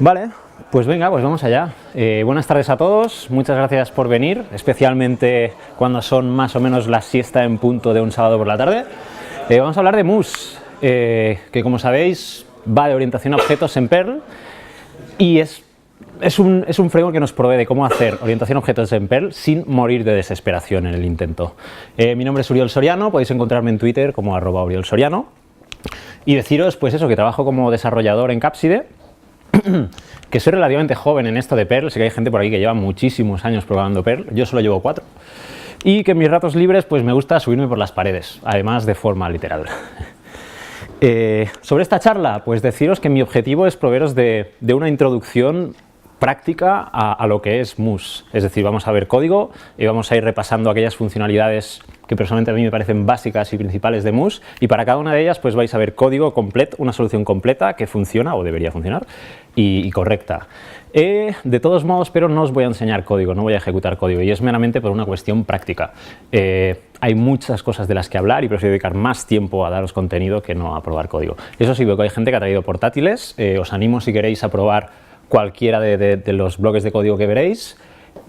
Vale, pues venga, pues vamos allá. Buenas tardes a todos, muchas gracias por venir, especialmente cuando son más o menos la siesta en punto de un sábado por la tarde. Vamos a hablar de MOOS, que como sabéis va de orientación a objetos en Perl y es un framework que nos provee de cómo hacer orientación a objetos en Perl sin morir de desesperación en el intento. Mi nombre es Uriol Soriano, podéis encontrarme en Twitter como @uriolsoriano y deciros pues eso, que trabajo como desarrollador en Capside, que soy relativamente joven en esto de Perl, sé que hay gente por aquí que lleva muchísimos años programando Perl, yo solo llevo 4, y que en mis ratos libres pues me gusta subirme por las paredes, además de forma literal. Sobre esta charla, pues deciros que mi objetivo es proveeros de una introducción práctica a lo que es MOOS, es decir, vamos a ver código y vamos a ir repasando aquellas funcionalidades que personalmente a mí me parecen básicas y principales de MOOS, y para cada una de ellas pues vais a ver código completo, una solución completa que funciona o debería funcionar y correcta. De todos modos, pero no os voy a enseñar código, no voy a ejecutar código, y es meramente por una cuestión práctica. Hay muchas cosas de las que hablar y prefiero dedicar más tiempo a daros contenido que no a probar código. Eso sí, veo que hay gente que ha traído portátiles, os animo si queréis a probar cualquiera de los bloques de código que veréis.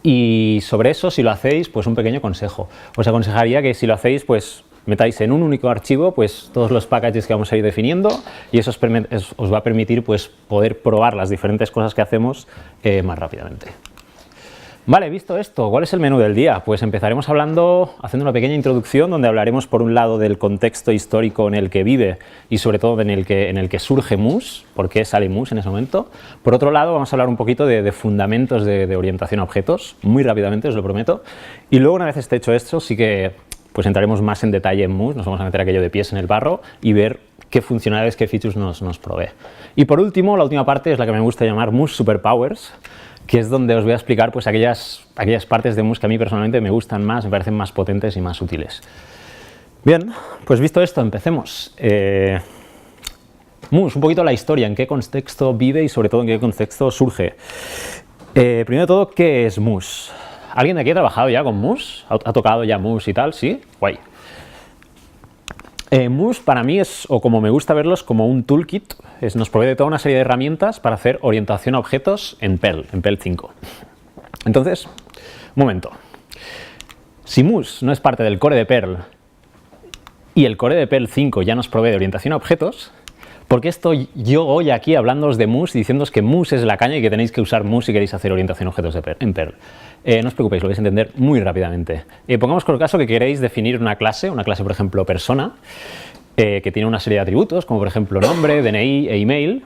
Y sobre eso, si lo hacéis, pues un pequeño consejo. Os aconsejaría que si lo hacéis, pues metáis en un único archivo pues todos los packages que vamos a ir definiendo, y eso os va a permitir pues poder probar las diferentes cosas que hacemos más rápidamente. Vale, visto esto, ¿cuál es el menú del día? Pues empezaremos haciendo una pequeña introducción donde hablaremos por un lado del contexto histórico en el que vive y sobre todo en el que surge MOOS, por qué sale MOOS en ese momento. Por otro lado vamos a hablar un poquito de fundamentos de orientación a objetos, muy rápidamente os lo prometo, y luego una vez esté hecho esto sí que pues entraremos más en detalle en MOOS, nos vamos a meter aquello de pies en el barro y ver qué funcionalidades, qué features nos provee. Y por último, la última parte es la que me gusta llamar MOOS Superpowers, que es donde os voy a explicar pues aquellas partes de MOOS que a mí personalmente me gustan más, me parecen más potentes y más útiles. Bien, pues visto esto, empecemos. MOOS, un poquito la historia, en qué contexto vive y sobre todo en qué contexto surge. Primero de todo, ¿qué es MOOS? ¿Alguien de aquí ha trabajado ya con MOOS? ¿Ha tocado ya MOOS y tal? ¿Sí? Guay. MOOS para mí es, o como me gusta verlos, como un toolkit, nos provee de toda una serie de herramientas para hacer orientación a objetos en Perl 5. Entonces, un momento, si MOOS no es parte del core de Perl y el core de Perl 5 ya nos provee de orientación a objetos, ¿por qué estoy yo hoy aquí hablándoos de MOOS y diciéndoos que MOOS es la caña y que tenéis que usar MOOS si queréis hacer orientación a objetos en Perl? No os preocupéis, lo vais a entender muy rápidamente. Pongamos por el caso que queréis definir una clase por ejemplo persona, que tiene una serie de atributos, como por ejemplo nombre, DNI e email,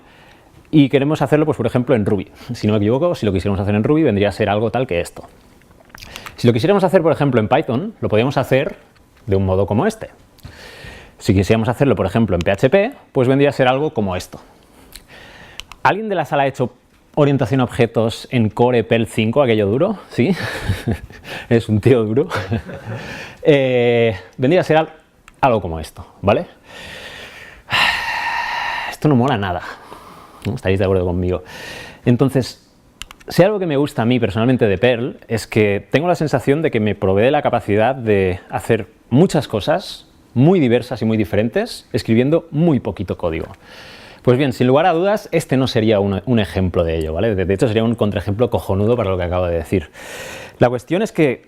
y queremos hacerlo pues por ejemplo en Ruby. Si no me equivoco, si lo quisiéramos hacer en Ruby vendría a ser algo tal que esto. Si lo quisiéramos hacer por ejemplo en Python, lo podríamos hacer de un modo como este. Si quisiéramos hacerlo por ejemplo en PHP, pues vendría a ser algo como esto. ¿Alguien de la sala ha hecho orientación a objetos en Core Perl 5, aquello duro? ¿Sí? Es un tío duro. Vendría a ser algo como esto, ¿vale? Esto no mola nada, ¿no? ¿Estaréis de acuerdo conmigo? Entonces, si algo que me gusta a mí personalmente de Perl es que tengo la sensación de que me provee la capacidad de hacer muchas cosas muy diversas y muy diferentes, escribiendo muy poquito código. Pues bien, sin lugar a dudas, este no sería un ejemplo de ello, ¿vale? De hecho, sería un contraejemplo cojonudo para lo que acabo de decir. La cuestión es que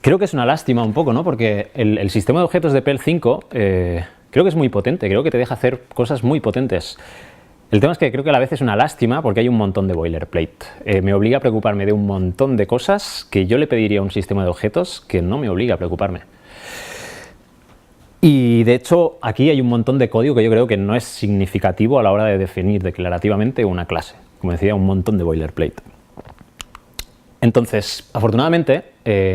creo que es una lástima un poco, ¿no? Porque el sistema de objetos de Perl 5 creo que es muy potente, creo que te deja hacer cosas muy potentes. El tema es que creo que a la vez es una lástima porque hay un montón de boilerplate. Me obliga a preocuparme de un montón de cosas que yo le pediría a un sistema de objetos que no me obliga a preocuparme. Y de hecho aquí hay un montón de código que yo creo que no es significativo a la hora de definir declarativamente una clase. Como decía, un montón de boilerplate. Entonces, afortunadamente,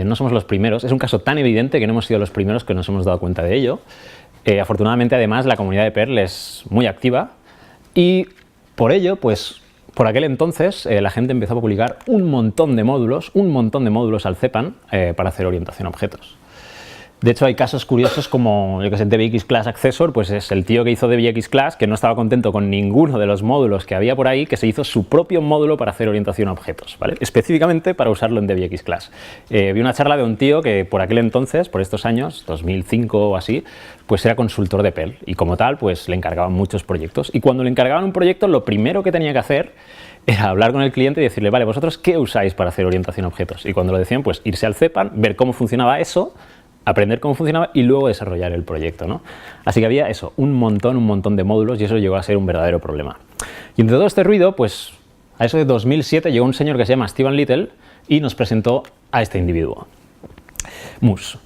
no somos los primeros. Es un caso tan evidente que no hemos sido los primeros que nos hemos dado cuenta de ello. Afortunadamente, además, la comunidad de Perl es muy activa y por ello, pues, por aquel entonces, la gente empezó a publicar un montón de módulos al CPAN para hacer orientación a objetos. De hecho, hay casos curiosos como, yo que sé, DBX Class Accessor, pues es el tío que hizo DBX Class, que no estaba contento con ninguno de los módulos que había por ahí, que se hizo su propio módulo para hacer orientación a objetos, ¿vale? Específicamente para usarlo en DBX Class. Vi una charla de un tío que por aquel entonces, por estos años, 2005 o así, pues era consultor de Perl y como tal, pues le encargaban muchos proyectos. Y cuando le encargaban un proyecto, lo primero que tenía que hacer era hablar con el cliente y decirle, vale, ¿vosotros qué usáis para hacer orientación a objetos? Y cuando lo decían, pues irse al CEPAN, ver cómo funcionaba eso, aprender cómo funcionaba y luego desarrollar el proyecto, ¿no? Así que había eso, un montón de módulos y eso llegó a ser un verdadero problema. Y entre todo este ruido, pues a eso de 2007 llegó un señor que se llama Stephen Little y nos presentó a este individuo, Moose.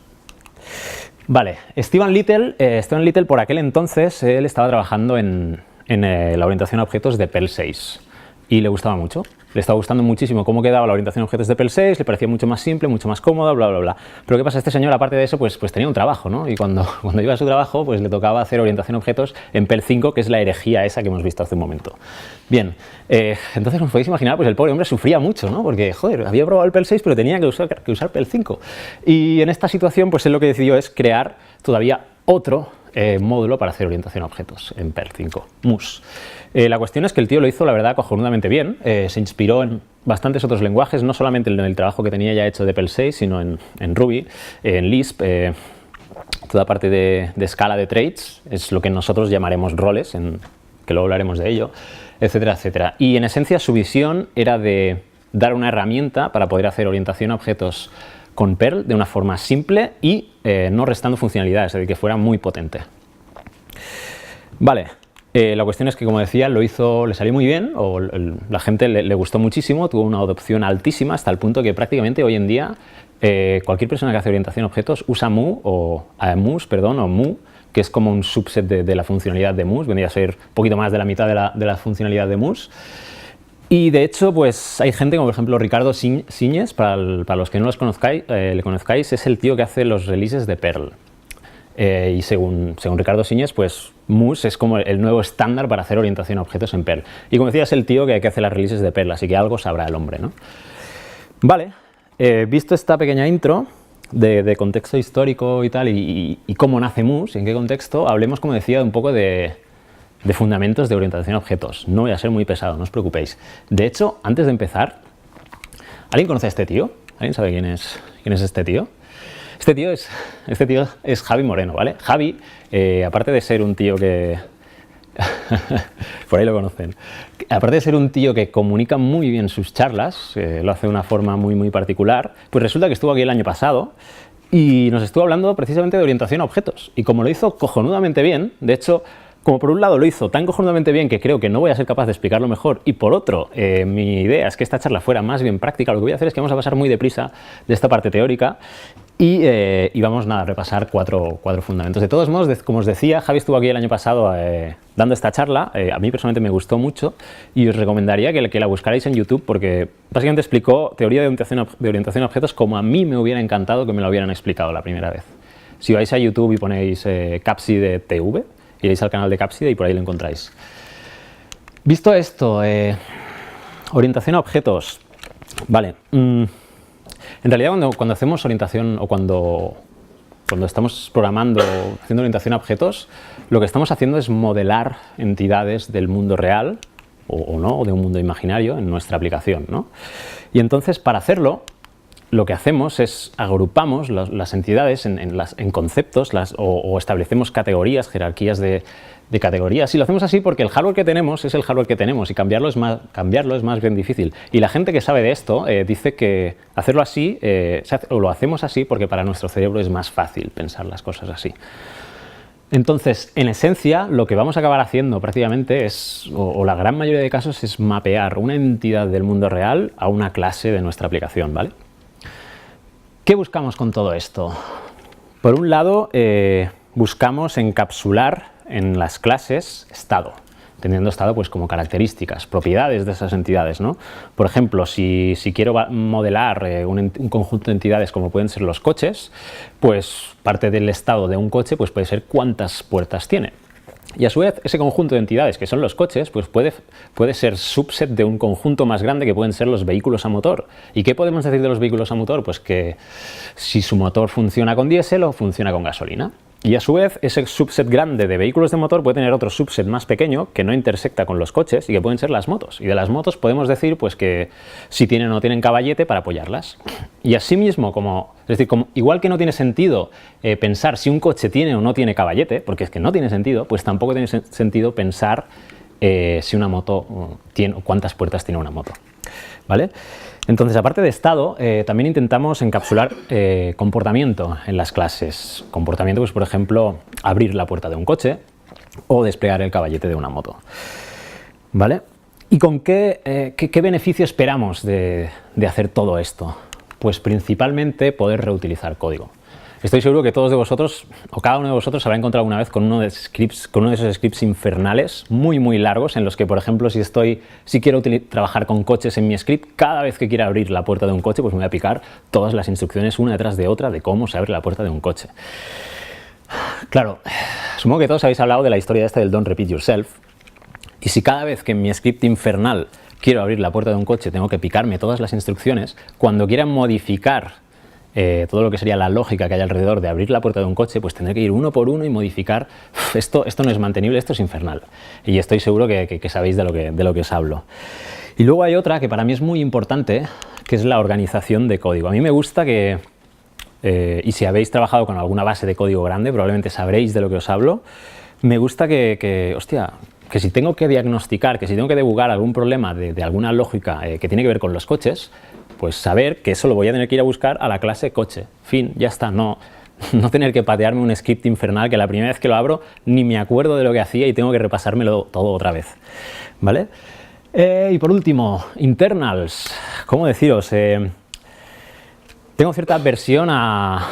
Vale, Stephen Little por aquel entonces él estaba trabajando en la orientación a objetos de Perl 6 y le gustaba mucho. Le estaba gustando muchísimo cómo quedaba la orientación a objetos de Perl 6, le parecía mucho más simple, mucho más cómoda, bla, bla, bla. Pero ¿qué pasa? Este señor, aparte de eso, pues tenía un trabajo, ¿no? Y cuando iba a su trabajo, pues le tocaba hacer orientación a objetos en Perl 5, que es la herejía esa que hemos visto hace un momento. Bien, entonces, como podéis imaginar, pues el pobre hombre sufría mucho, ¿no? Porque, joder, había probado el Perl 6, pero tenía que usar Perl 5. Y en esta situación, pues él lo que decidió es crear todavía otro módulo para hacer orientación a objetos en Perl 5, Moose. La cuestión es que el tío lo hizo, la verdad, cojonudamente bien. Se inspiró en bastantes otros lenguajes, no solamente en el trabajo que tenía ya hecho de Perl 6, sino en Ruby, en Lisp, toda parte de escala de traits, es lo que nosotros llamaremos roles, que luego hablaremos de ello, etcétera, etcétera. Y en esencia su visión era de dar una herramienta para poder hacer orientación a objetos con Perl de una forma simple y no restando funcionalidades, es decir, que fuera muy potente. Vale. La cuestión es que, como decía, le salió muy bien, o la gente le gustó muchísimo, tuvo una adopción altísima hasta el punto que prácticamente hoy en día cualquier persona que hace orientación a objetos usa Moose, o Mu, que es como un subset de la funcionalidad de Moose, vendría a ser un poquito más de la mitad de la funcionalidad de Moose. Y de hecho, pues hay gente como por ejemplo Ricardo Siñes, para los que no le conozcáis, es el tío que hace los releases de Perl. Y según Ricardo Siñes, pues Moose es como el nuevo estándar para hacer orientación a objetos en Perl. Y como decía, es el tío que hace las releases de Perl, así que algo sabrá el hombre, ¿no? Vale, visto esta pequeña intro de contexto histórico y tal, y cómo nace Moose, y en qué contexto, hablemos, como decía, un poco de fundamentos de orientación a objetos. No voy a ser muy pesado, no os preocupéis. De hecho, antes de empezar, ¿alguien conoce a este tío? ¿Alguien sabe quién es este tío? Este tío es Javi Moreno, ¿vale? Javi, aparte de ser un tío que... por ahí lo conocen. Aparte de ser un tío que comunica muy bien sus charlas, lo hace de una forma muy particular, pues resulta que estuvo aquí el año pasado y nos estuvo hablando precisamente de orientación a objetos. Y como lo hizo cojonudamente bien, de hecho, como por un lado lo hizo tan cojonudamente bien que creo que no voy a ser capaz de explicarlo mejor, y por otro, mi idea es que esta charla fuera más bien práctica, lo que voy a hacer es que vamos a pasar muy deprisa de esta parte teórica y vamos a repasar cuatro fundamentos. De todos modos, como os decía, Javi estuvo aquí el año pasado dando esta charla, a mí personalmente me gustó mucho y os recomendaría que la buscarais en YouTube porque básicamente explicó teoría de orientación a objetos como a mí me hubiera encantado que me lo hubieran explicado la primera vez. Si vais a YouTube y ponéis Capside TV, iréis al canal de Capside y por ahí lo encontráis. Visto esto, orientación a objetos. Vale. En realidad, cuando hacemos orientación o cuando estamos programando, haciendo orientación a objetos, lo que estamos haciendo es modelar entidades del mundo real o no, o de un mundo imaginario en nuestra aplicación, ¿no? Y entonces, para hacerlo, lo que hacemos es agrupamos las entidades en conceptos o establecemos categorías, jerarquías de categorías, y lo hacemos así porque el hardware que tenemos es el hardware que tenemos y cambiarlo es más bien difícil. Y la gente que sabe de esto dice que hacerlo así, o lo hacemos así porque para nuestro cerebro es más fácil pensar las cosas así. Entonces, en esencia, lo que vamos a acabar haciendo prácticamente es, o la gran mayoría de casos, es mapear una entidad del mundo real a una clase de nuestra aplicación, ¿vale? ¿Qué buscamos con todo esto? Por un lado, buscamos encapsular en las clases estado, entendiendo estado pues como características, propiedades de esas entidades, ¿no? Por ejemplo, si quiero modelar un conjunto de entidades como pueden ser los coches, pues parte del estado de un coche pues puede ser cuántas puertas tiene. Y a su vez, ese conjunto de entidades que son los coches, pues puede ser subset de un conjunto más grande que pueden ser los vehículos a motor. ¿Y qué podemos decir de los vehículos a motor? Pues que si su motor funciona con diésel o funciona con gasolina. Y a su vez, ese subset grande de vehículos de motor puede tener otro subset más pequeño que no intersecta con los coches y que pueden ser las motos. Y de las motos podemos decir pues que si tienen o no tienen caballete para apoyarlas. Y asimismo, igual que no tiene sentido pensar si un coche tiene o no tiene caballete, porque es que no tiene sentido, pues tampoco tiene sentido pensar si una moto tiene, cuántas puertas tiene una moto. ¿Vale? Entonces, aparte de estado, también intentamos encapsular comportamiento en las clases. Comportamiento, pues por ejemplo, abrir la puerta de un coche o desplegar el caballete de una moto. ¿Vale? ¿Y con qué beneficio esperamos de hacer todo esto? Pues principalmente poder reutilizar código. Estoy seguro que todos de vosotros, o cada uno de vosotros, habrá encontrado alguna vez con uno de esos scripts infernales muy largos, en los que, por ejemplo, si quiero trabajar con coches en mi script, cada vez que quiera abrir la puerta de un coche, pues me voy a picar todas las instrucciones una detrás de otra de cómo se abre la puerta de un coche. Claro, supongo que todos habéis hablado de la historia esta del don't repeat yourself, y si cada vez que en mi script infernal quiero abrir la puerta de un coche tengo que picarme todas las instrucciones, cuando quiera modificar todo lo que sería la lógica que hay alrededor de abrir la puerta de un coche, pues tendré que ir uno por uno y modificar. Esto no es mantenible, esto es infernal. Y estoy seguro que sabéis de lo que os hablo. Y luego hay otra que para mí es muy importante, que es la organización de código. A mí me gusta que, y si habéis trabajado con alguna base de código grande, probablemente sabréis de lo que os hablo, me gusta que si tengo que diagnosticar, que si tengo que debugar algún problema de alguna lógica que tiene que ver con los coches, pues saber que eso lo voy a tener que ir a buscar a la clase coche. Fin, ya está, no tener que patearme un script infernal que la primera vez que lo abro ni me acuerdo de lo que hacía y tengo que repasármelo todo otra vez. ¿Vale? Y por último, internals. ¿Cómo deciros? Tengo cierta aversión a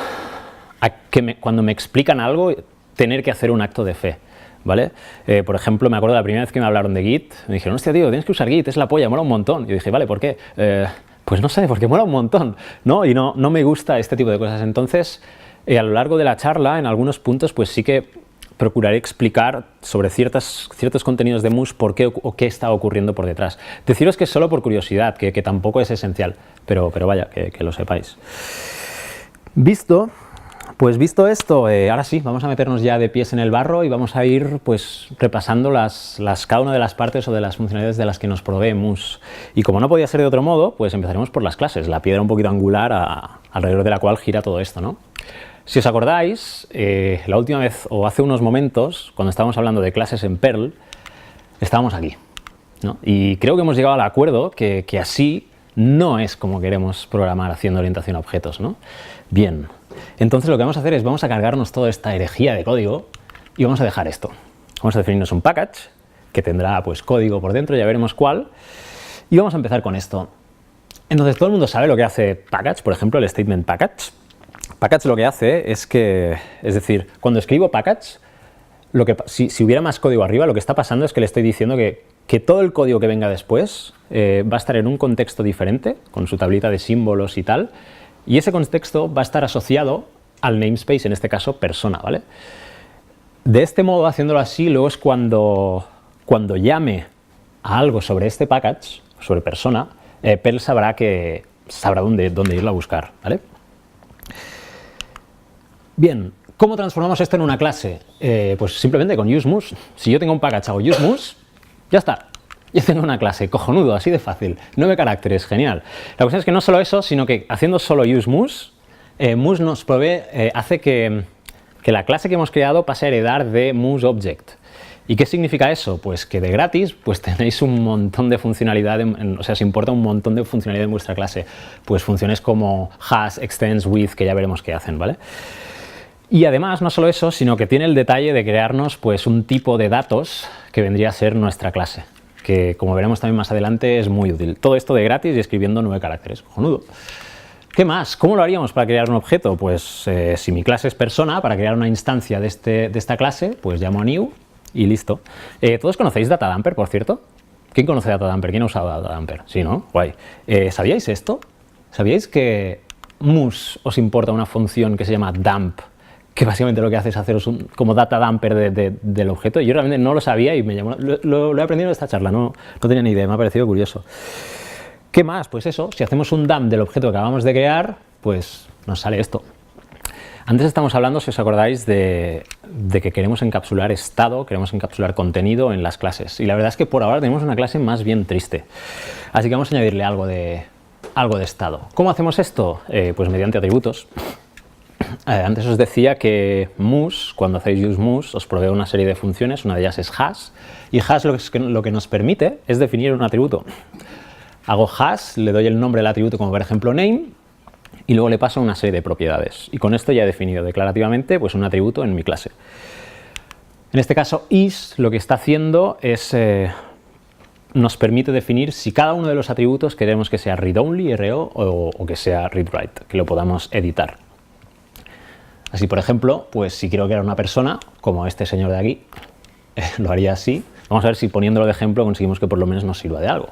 que cuando me explican algo, tener que hacer un acto de fe. ¿Vale? Por ejemplo, me acuerdo la primera vez que me hablaron de Git, me dijeron, hostia tío, tienes que usar Git, es la polla, mola un montón. Y yo dije, vale, ¿por qué? Pues no sé, porque mola un montón, ¿no? Y no me gusta este tipo de cosas. Entonces, a lo largo de la charla, en algunos puntos, pues sí que procuraré explicar sobre ciertos contenidos de Mux por qué o qué está ocurriendo por detrás. Deciros que es solo por curiosidad, que tampoco es esencial, pero vaya, que lo sepáis. Visto esto, ahora sí, vamos a meternos ya de pies en el barro y vamos a ir pues repasando cada una de las partes o de las funcionalidades de las que nos provee Mux. Y como no podía ser de otro modo, pues empezaremos por las clases, la piedra un poquito angular alrededor de la cual gira todo esto, ¿no? Si os acordáis, la última vez, o hace unos momentos, cuando estábamos hablando de clases en Perl, estábamos aquí, ¿no? Y creo que hemos llegado al acuerdo que así no es como queremos programar haciendo orientación a objetos, ¿no? Bien. Entonces lo que vamos a hacer es vamos a cargarnos toda esta herejía de código y vamos a dejar esto. Vamos a definirnos un package que tendrá pues código por dentro, ya veremos cuál, y vamos a empezar con esto. Entonces todo el mundo sabe lo que hace package, por ejemplo el statement package. Package lo que hace es decir, cuando escribo package, si hubiera más código arriba, lo que está pasando es que le estoy diciendo que todo el código que venga después va a estar en un contexto diferente, con su tablita de símbolos y tal, y ese contexto va a estar asociado al namespace, en este caso persona, ¿vale? De este modo, haciéndolo así, luego es cuando llame a algo sobre este package, sobre persona, Perl sabrá dónde irlo a buscar, ¿vale? Bien, ¿cómo transformamos esto en una clase? Pues simplemente con useMux. Si yo tengo un package, hago useMux, ya está. Yo tengo una clase, cojonudo, así de fácil, 9 caracteres, genial. La cuestión es que no solo eso, sino que haciendo solo useMux, Mux nos provee, hace que la clase que hemos creado pase a heredar de MuseObject. ¿Y qué significa eso? Pues que de gratis pues tenéis un montón de funcionalidad, o sea, se importa un montón de funcionalidad en vuestra clase. Pues funciones como hash, extends, with, que ya veremos qué hacen, ¿vale? Y además, no solo eso, sino que tiene el detalle de crearnos pues un tipo de datos que vendría a ser nuestra clase, que como veremos también más adelante es muy útil. Todo esto de gratis y escribiendo 9 caracteres, cojonudo. ¿Qué más? ¿Cómo lo haríamos para crear un objeto? Pues si mi clase es persona, para crear una instancia de esta clase, pues llamo a new y listo. ¿Todos conocéis DataDumper, por cierto? ¿Quién conoce DataDumper? ¿Quién ha usado DataDumper? Sí, ¿no? Guay. ¿Sabíais esto? ¿Sabíais que Mux os importa una función que se llama dump, que básicamente lo que hace es haceros como data dumper del objeto. Yo realmente no lo sabía y me llamó, lo he aprendido en esta charla, no tenía ni idea, me ha parecido curioso. ¿Qué más? Pues eso, si hacemos un dump del objeto que acabamos de crear, pues nos sale esto. Antes estamos hablando, si os acordáis, de que queremos encapsular estado, queremos encapsular contenido en las clases. Y la verdad es que por ahora tenemos una clase más bien triste. Así que vamos a añadirle algo de estado. ¿Cómo hacemos esto? Pues mediante atributos. Antes os decía que mus, cuando hacéis use mus, os provee una serie de funciones, una de ellas es hash, y hash lo que nos permite es definir un atributo. Hago hash, le doy el nombre del atributo como por ejemplo name, y luego le paso una serie de propiedades. Y con esto ya he definido declarativamente pues, un atributo en mi clase. En este caso is lo que está haciendo es nos permite definir si cada uno de los atributos queremos que sea read-only, RO, o que sea read-write, que lo podamos editar. Así, por ejemplo, pues si quiero crear una persona, como este señor de aquí, lo haría así. Vamos a ver si poniéndolo de ejemplo conseguimos que por lo menos nos sirva de algo.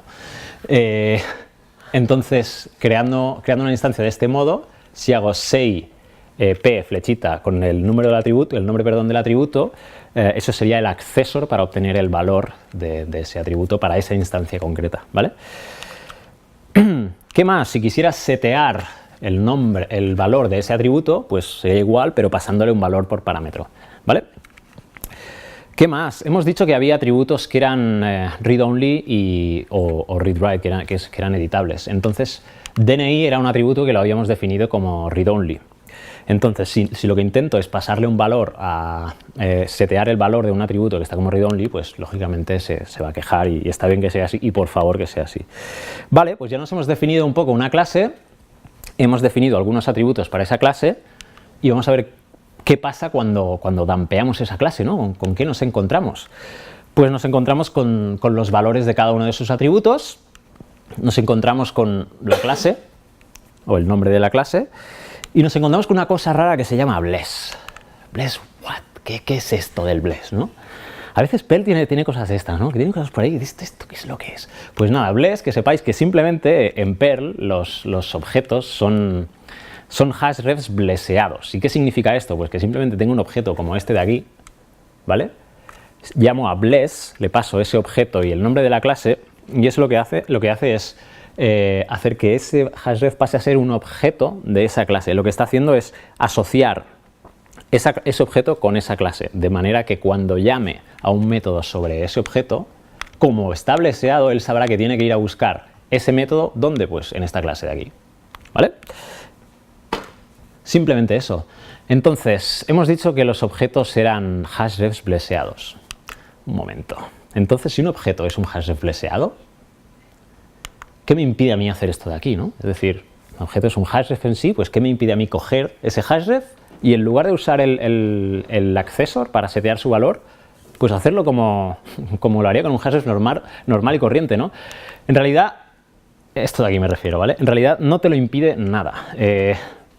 Entonces, creando una instancia de este modo, si hago say p flechita con el número del atributo, del atributo, eso sería el accessor para obtener el valor de ese atributo para esa instancia concreta, ¿vale? ¿Qué más? Si quisiera setear el valor de ese atributo, pues sería igual, pero pasándole un valor por parámetro, ¿vale? ¿Qué más? Hemos dicho que había atributos que eran read-only o read-write, que eran editables. Entonces, DNI era un atributo que lo habíamos definido como read-only. Entonces, si lo que intento es pasarle un valor setear el valor de un atributo que está como read-only, pues lógicamente se va a quejar y está bien que sea así y por favor que sea así. Vale, pues ya nos hemos definido un poco una clase. Hemos definido algunos atributos para esa clase y vamos a ver qué pasa cuando dumpeamos esa clase, ¿no? ¿Con qué nos encontramos? Pues nos encontramos con los valores de cada uno de sus atributos, nos encontramos con la clase o el nombre de la clase y nos encontramos con una cosa rara que se llama bless. Bless, what? ¿Qué es esto del bless, no? A veces Perl tiene cosas de estas, ¿no? Que tiene cosas por ahí y dices, ¿esto qué es lo que es? Pues nada, bless, que sepáis que simplemente en Perl los objetos son hashrefs blesseados. ¿Y qué significa esto? Pues que simplemente tengo un objeto como este de aquí, ¿vale? Llamo a bless, le paso ese objeto y el nombre de la clase y eso lo que hace es hacer que ese hashref pase a ser un objeto de esa clase. Lo que está haciendo es asociar ese objeto con esa clase, de manera que cuando llame a un método sobre ese objeto, como está blesseado, él sabrá que tiene que ir a buscar ese método, ¿dónde? Pues en esta clase de aquí, ¿vale? Simplemente eso. Entonces, hemos dicho que los objetos eran hashrefs blesseados. Un momento. Entonces, si un objeto es un hashref blesseado, ¿qué me impide a mí hacer esto de aquí, no? Es decir, un objeto es un hashref en sí, pues ¿qué me impide a mí coger ese hashref y en lugar de usar el accessor para setear su valor, pues hacerlo como lo haría con un hashref normal y corriente, ¿no? En realidad, esto de aquí me refiero, ¿vale? En realidad no te lo impide nada.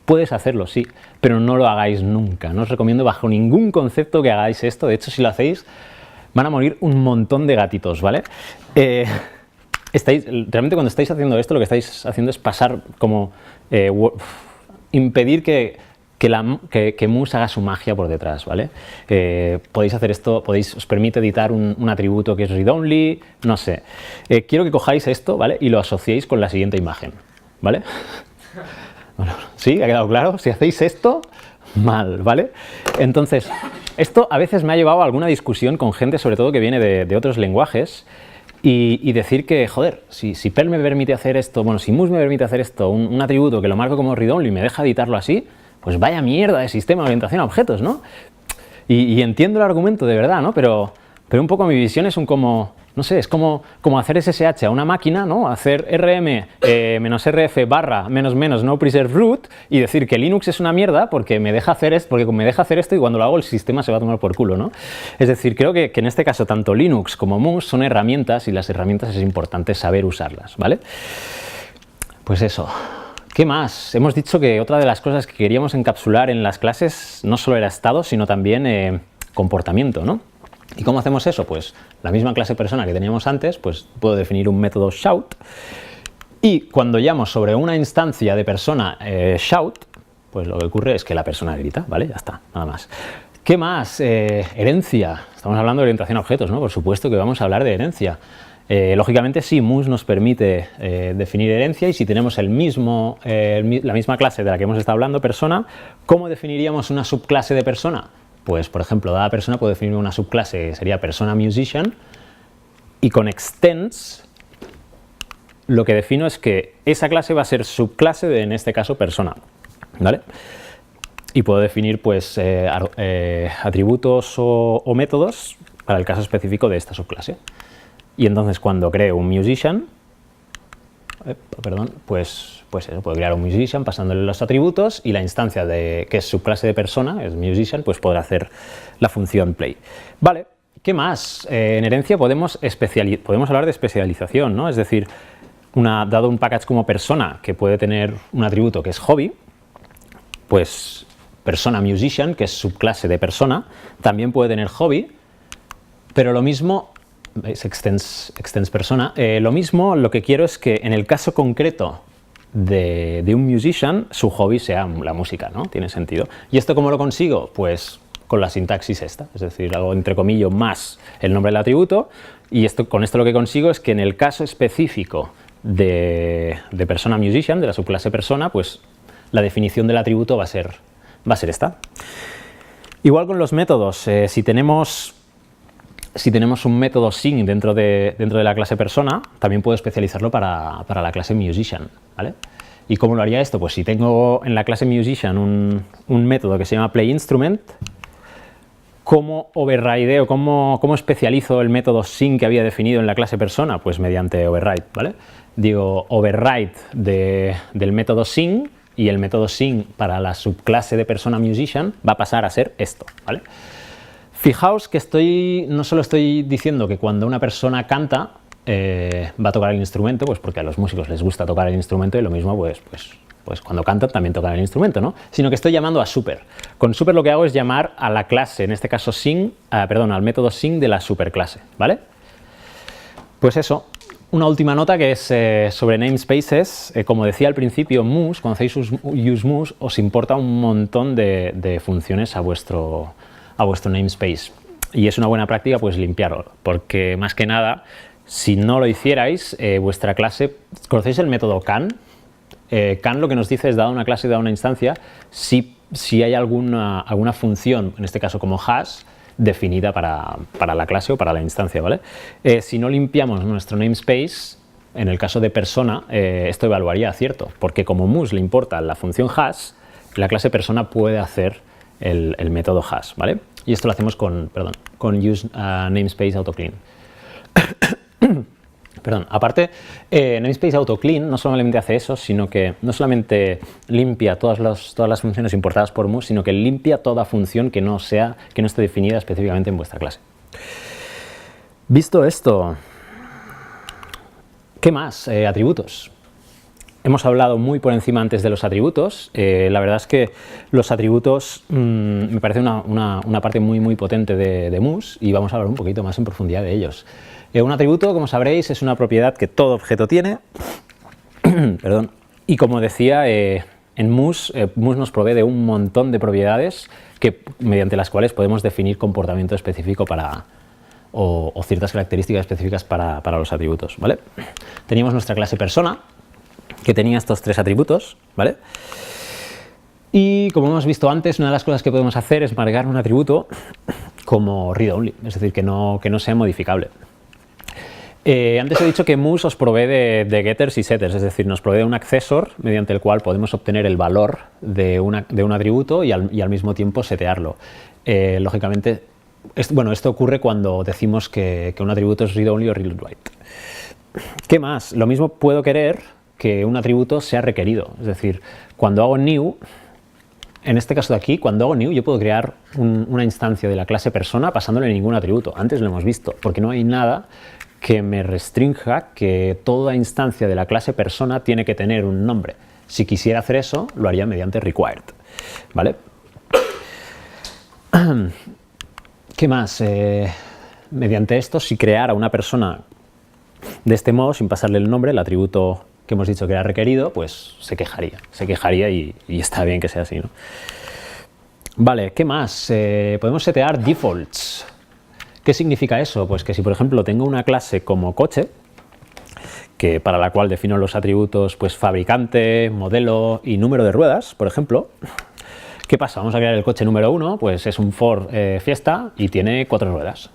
Puedes hacerlo, sí, pero no lo hagáis nunca. No os recomiendo bajo ningún concepto que hagáis esto. De hecho, si lo hacéis, van a morir un montón de gatitos, ¿vale? Realmente cuando estáis haciendo esto, lo que estáis haciendo es pasar como impedir que Mus haga su magia por detrás, ¿vale? Podéis hacer esto, os permite editar un atributo que es read-only, no sé. Quiero que cojáis esto, ¿vale? Y lo asociéis con la siguiente imagen, ¿vale? Bueno, ¿sí? ¿Ha quedado claro? Si hacéis esto, mal, ¿vale? Entonces, esto a veces me ha llevado a alguna discusión con gente, sobre todo que viene de otros lenguajes, y decir que, joder, si Perl me permite hacer esto, bueno, si Mus me permite hacer esto, un atributo que lo marco como read-only y me deja editarlo así, pues vaya mierda de sistema de orientación a objetos, ¿no? Y entiendo el argumento de verdad, ¿no? Pero un poco mi visión es no sé, es como hacer SSH a una máquina, ¿no? Hacer rm -rf -- no preserve root y decir que Linux es una mierda porque me deja hacer esto, y cuando lo hago el sistema se va a tomar por culo, ¿no? Es decir, creo que en este caso tanto Linux como Mus son herramientas y las herramientas es importante saber usarlas, ¿vale? Pues eso. ¿Qué más? Hemos dicho que otra de las cosas que queríamos encapsular en las clases no solo era estado, sino también comportamiento, ¿no? ¿Y cómo hacemos eso? Pues la misma clase persona que teníamos antes, pues puedo definir un método shout y cuando llamo sobre una instancia de persona shout, pues lo que ocurre es que la persona grita, ¿vale? Ya está, nada más. ¿Qué más? Herencia. Estamos hablando de orientación a objetos, ¿no? Por supuesto que vamos a hablar de herencia. Lógicamente sí, Mus nos permite definir herencia, y si tenemos la misma clase de la que hemos estado hablando, persona, ¿cómo definiríamos una subclase de persona? Pues, por ejemplo, dada persona puedo definir una subclase que sería persona musician, y con extends lo que defino es que esa clase va a ser subclase de, en este caso, persona, ¿vale? Y puedo definir pues atributos o métodos para el caso específico de esta subclase. Y entonces cuando creo un musician, pues eso, puedo crear un musician pasándole los atributos, y la instancia que es subclase de persona, es musician, pues podrá hacer la función play. Vale, ¿qué más? En herencia podemos hablar de especialización, ¿no? Es decir, dado un package como persona que puede tener un atributo que es hobby, pues persona musician, que es subclase de persona, también puede tener hobby, pero lo mismo, ¿veis? Extends persona, lo mismo, lo que quiero es que en el caso concreto de un musician, su hobby sea la música, ¿no? Tiene sentido. ¿Y esto cómo lo consigo? Pues con la sintaxis esta, es decir, hago entre comillas más el nombre del atributo, y con esto lo que consigo es que en el caso específico de persona musician, de la subclase persona, pues la definición del atributo va a ser esta. Igual con los métodos, si tenemos un método sing dentro de la clase persona, también puedo especializarlo para la clase musician, ¿vale? ¿Y cómo lo haría esto? Pues si tengo en la clase musician un método que se llama playInstrument, ¿cómo override o cómo especializo el método sing que había definido en la clase persona? Pues mediante override, ¿vale? Digo override del método sing, y el método sing para la subclase de persona musician va a pasar a ser esto, ¿vale? Fijaos que no solo estoy diciendo que cuando una persona canta va a tocar el instrumento, pues porque a los músicos les gusta tocar el instrumento, y lo mismo pues cuando cantan también tocan el instrumento, ¿no? Sino que estoy llamando a super. Con super lo que hago es llamar a la clase, en este caso al método sing de la superclase, ¿vale? Pues eso. Una última nota que es sobre namespaces. Como decía al principio, Mus, cuando hacéis use Mus, os importa un montón de funciones a vuestro namespace. Y es una buena práctica pues limpiarlo, porque más que nada, si no lo hicierais, vuestra clase... ¿Conocéis el método can? Can lo que nos dice es, dada una clase, dada una instancia, si hay alguna función, en este caso como hash, definida para la clase o para la instancia, ¿vale? Si no limpiamos nuestro namespace, en el caso de persona, esto evaluaría acierto, porque como Mus le importa la función hash, la clase persona puede hacer el método hash, ¿vale? Y esto lo hacemos con use namespace autoclean. Perdón, aparte, namespace autoclean no solamente hace eso, sino que no solamente limpia todas las funciones importadas por Mus, sino que limpia toda función que no esté definida específicamente en vuestra clase. Visto esto, ¿qué más? Atributos. Hemos hablado muy por encima antes de los atributos. La verdad es que los atributos me parece una parte muy potente de Mus, y vamos a hablar un poquito más en profundidad de ellos. Un atributo, como sabréis, es una propiedad que todo objeto tiene. Perdón. Y como decía, en Mus nos provee de un montón de propiedades mediante las cuales podemos definir comportamiento específico o ciertas características específicas para los atributos, ¿vale? Teníamos nuestra clase persona, que tenía estos tres atributos, ¿vale? Y como hemos visto antes, una de las cosas que podemos hacer es marcar un atributo como read-only, es decir, que no sea modificable. Antes he dicho que Mus os provee de getters y setters, es decir, nos provee de un accessor mediante el cual podemos obtener el valor de un atributo y al mismo tiempo setearlo. Lógicamente, esto ocurre cuando decimos que un atributo es read-only o read-write. ¿Qué más? Lo mismo puedo querer que un atributo sea requerido, es decir, cuando hago new, en este caso de aquí, cuando hago new, yo puedo crear una instancia de la clase persona pasándole ningún atributo. Antes lo hemos visto, porque no hay nada que me restrinja que toda instancia de la clase persona tiene que tener un nombre. Si quisiera hacer eso, lo haría mediante required, ¿vale? ¿Qué más? Mediante esto, si creara una persona de este modo, sin pasarle el nombre, el atributo que hemos dicho que era requerido, pues se quejaría y está bien que sea así, ¿no? Vale, ¿qué más? Podemos setear defaults. ¿Qué significa eso? Pues que si, por ejemplo, tengo una clase como coche, para la cual defino los atributos pues fabricante, modelo y número de ruedas, por ejemplo, ¿qué pasa? Vamos a crear el coche número 1, pues es un Ford Fiesta y tiene 4 ruedas.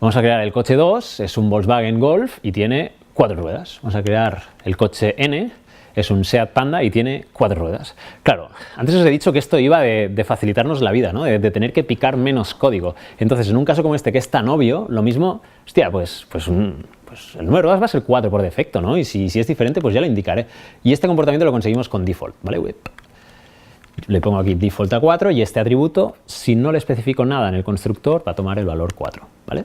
Vamos a crear el coche 2, es un Volkswagen Golf y tiene 4 ruedas. Vamos a crear el coche N, es un Seat Panda y tiene 4 ruedas. Claro, antes os he dicho que esto iba de facilitarnos la vida, ¿no? De tener que picar menos código. Entonces, en un caso como este, que es tan obvio, lo mismo, hostia, pues el número 2 va a ser 4 por defecto, ¿no? Y si es diferente, pues ya lo indicaré. Y este comportamiento lo conseguimos con default, ¿vale? Le pongo aquí default a 4 y este atributo, si no le especifico nada en el constructor, va a tomar el valor 4, ¿vale?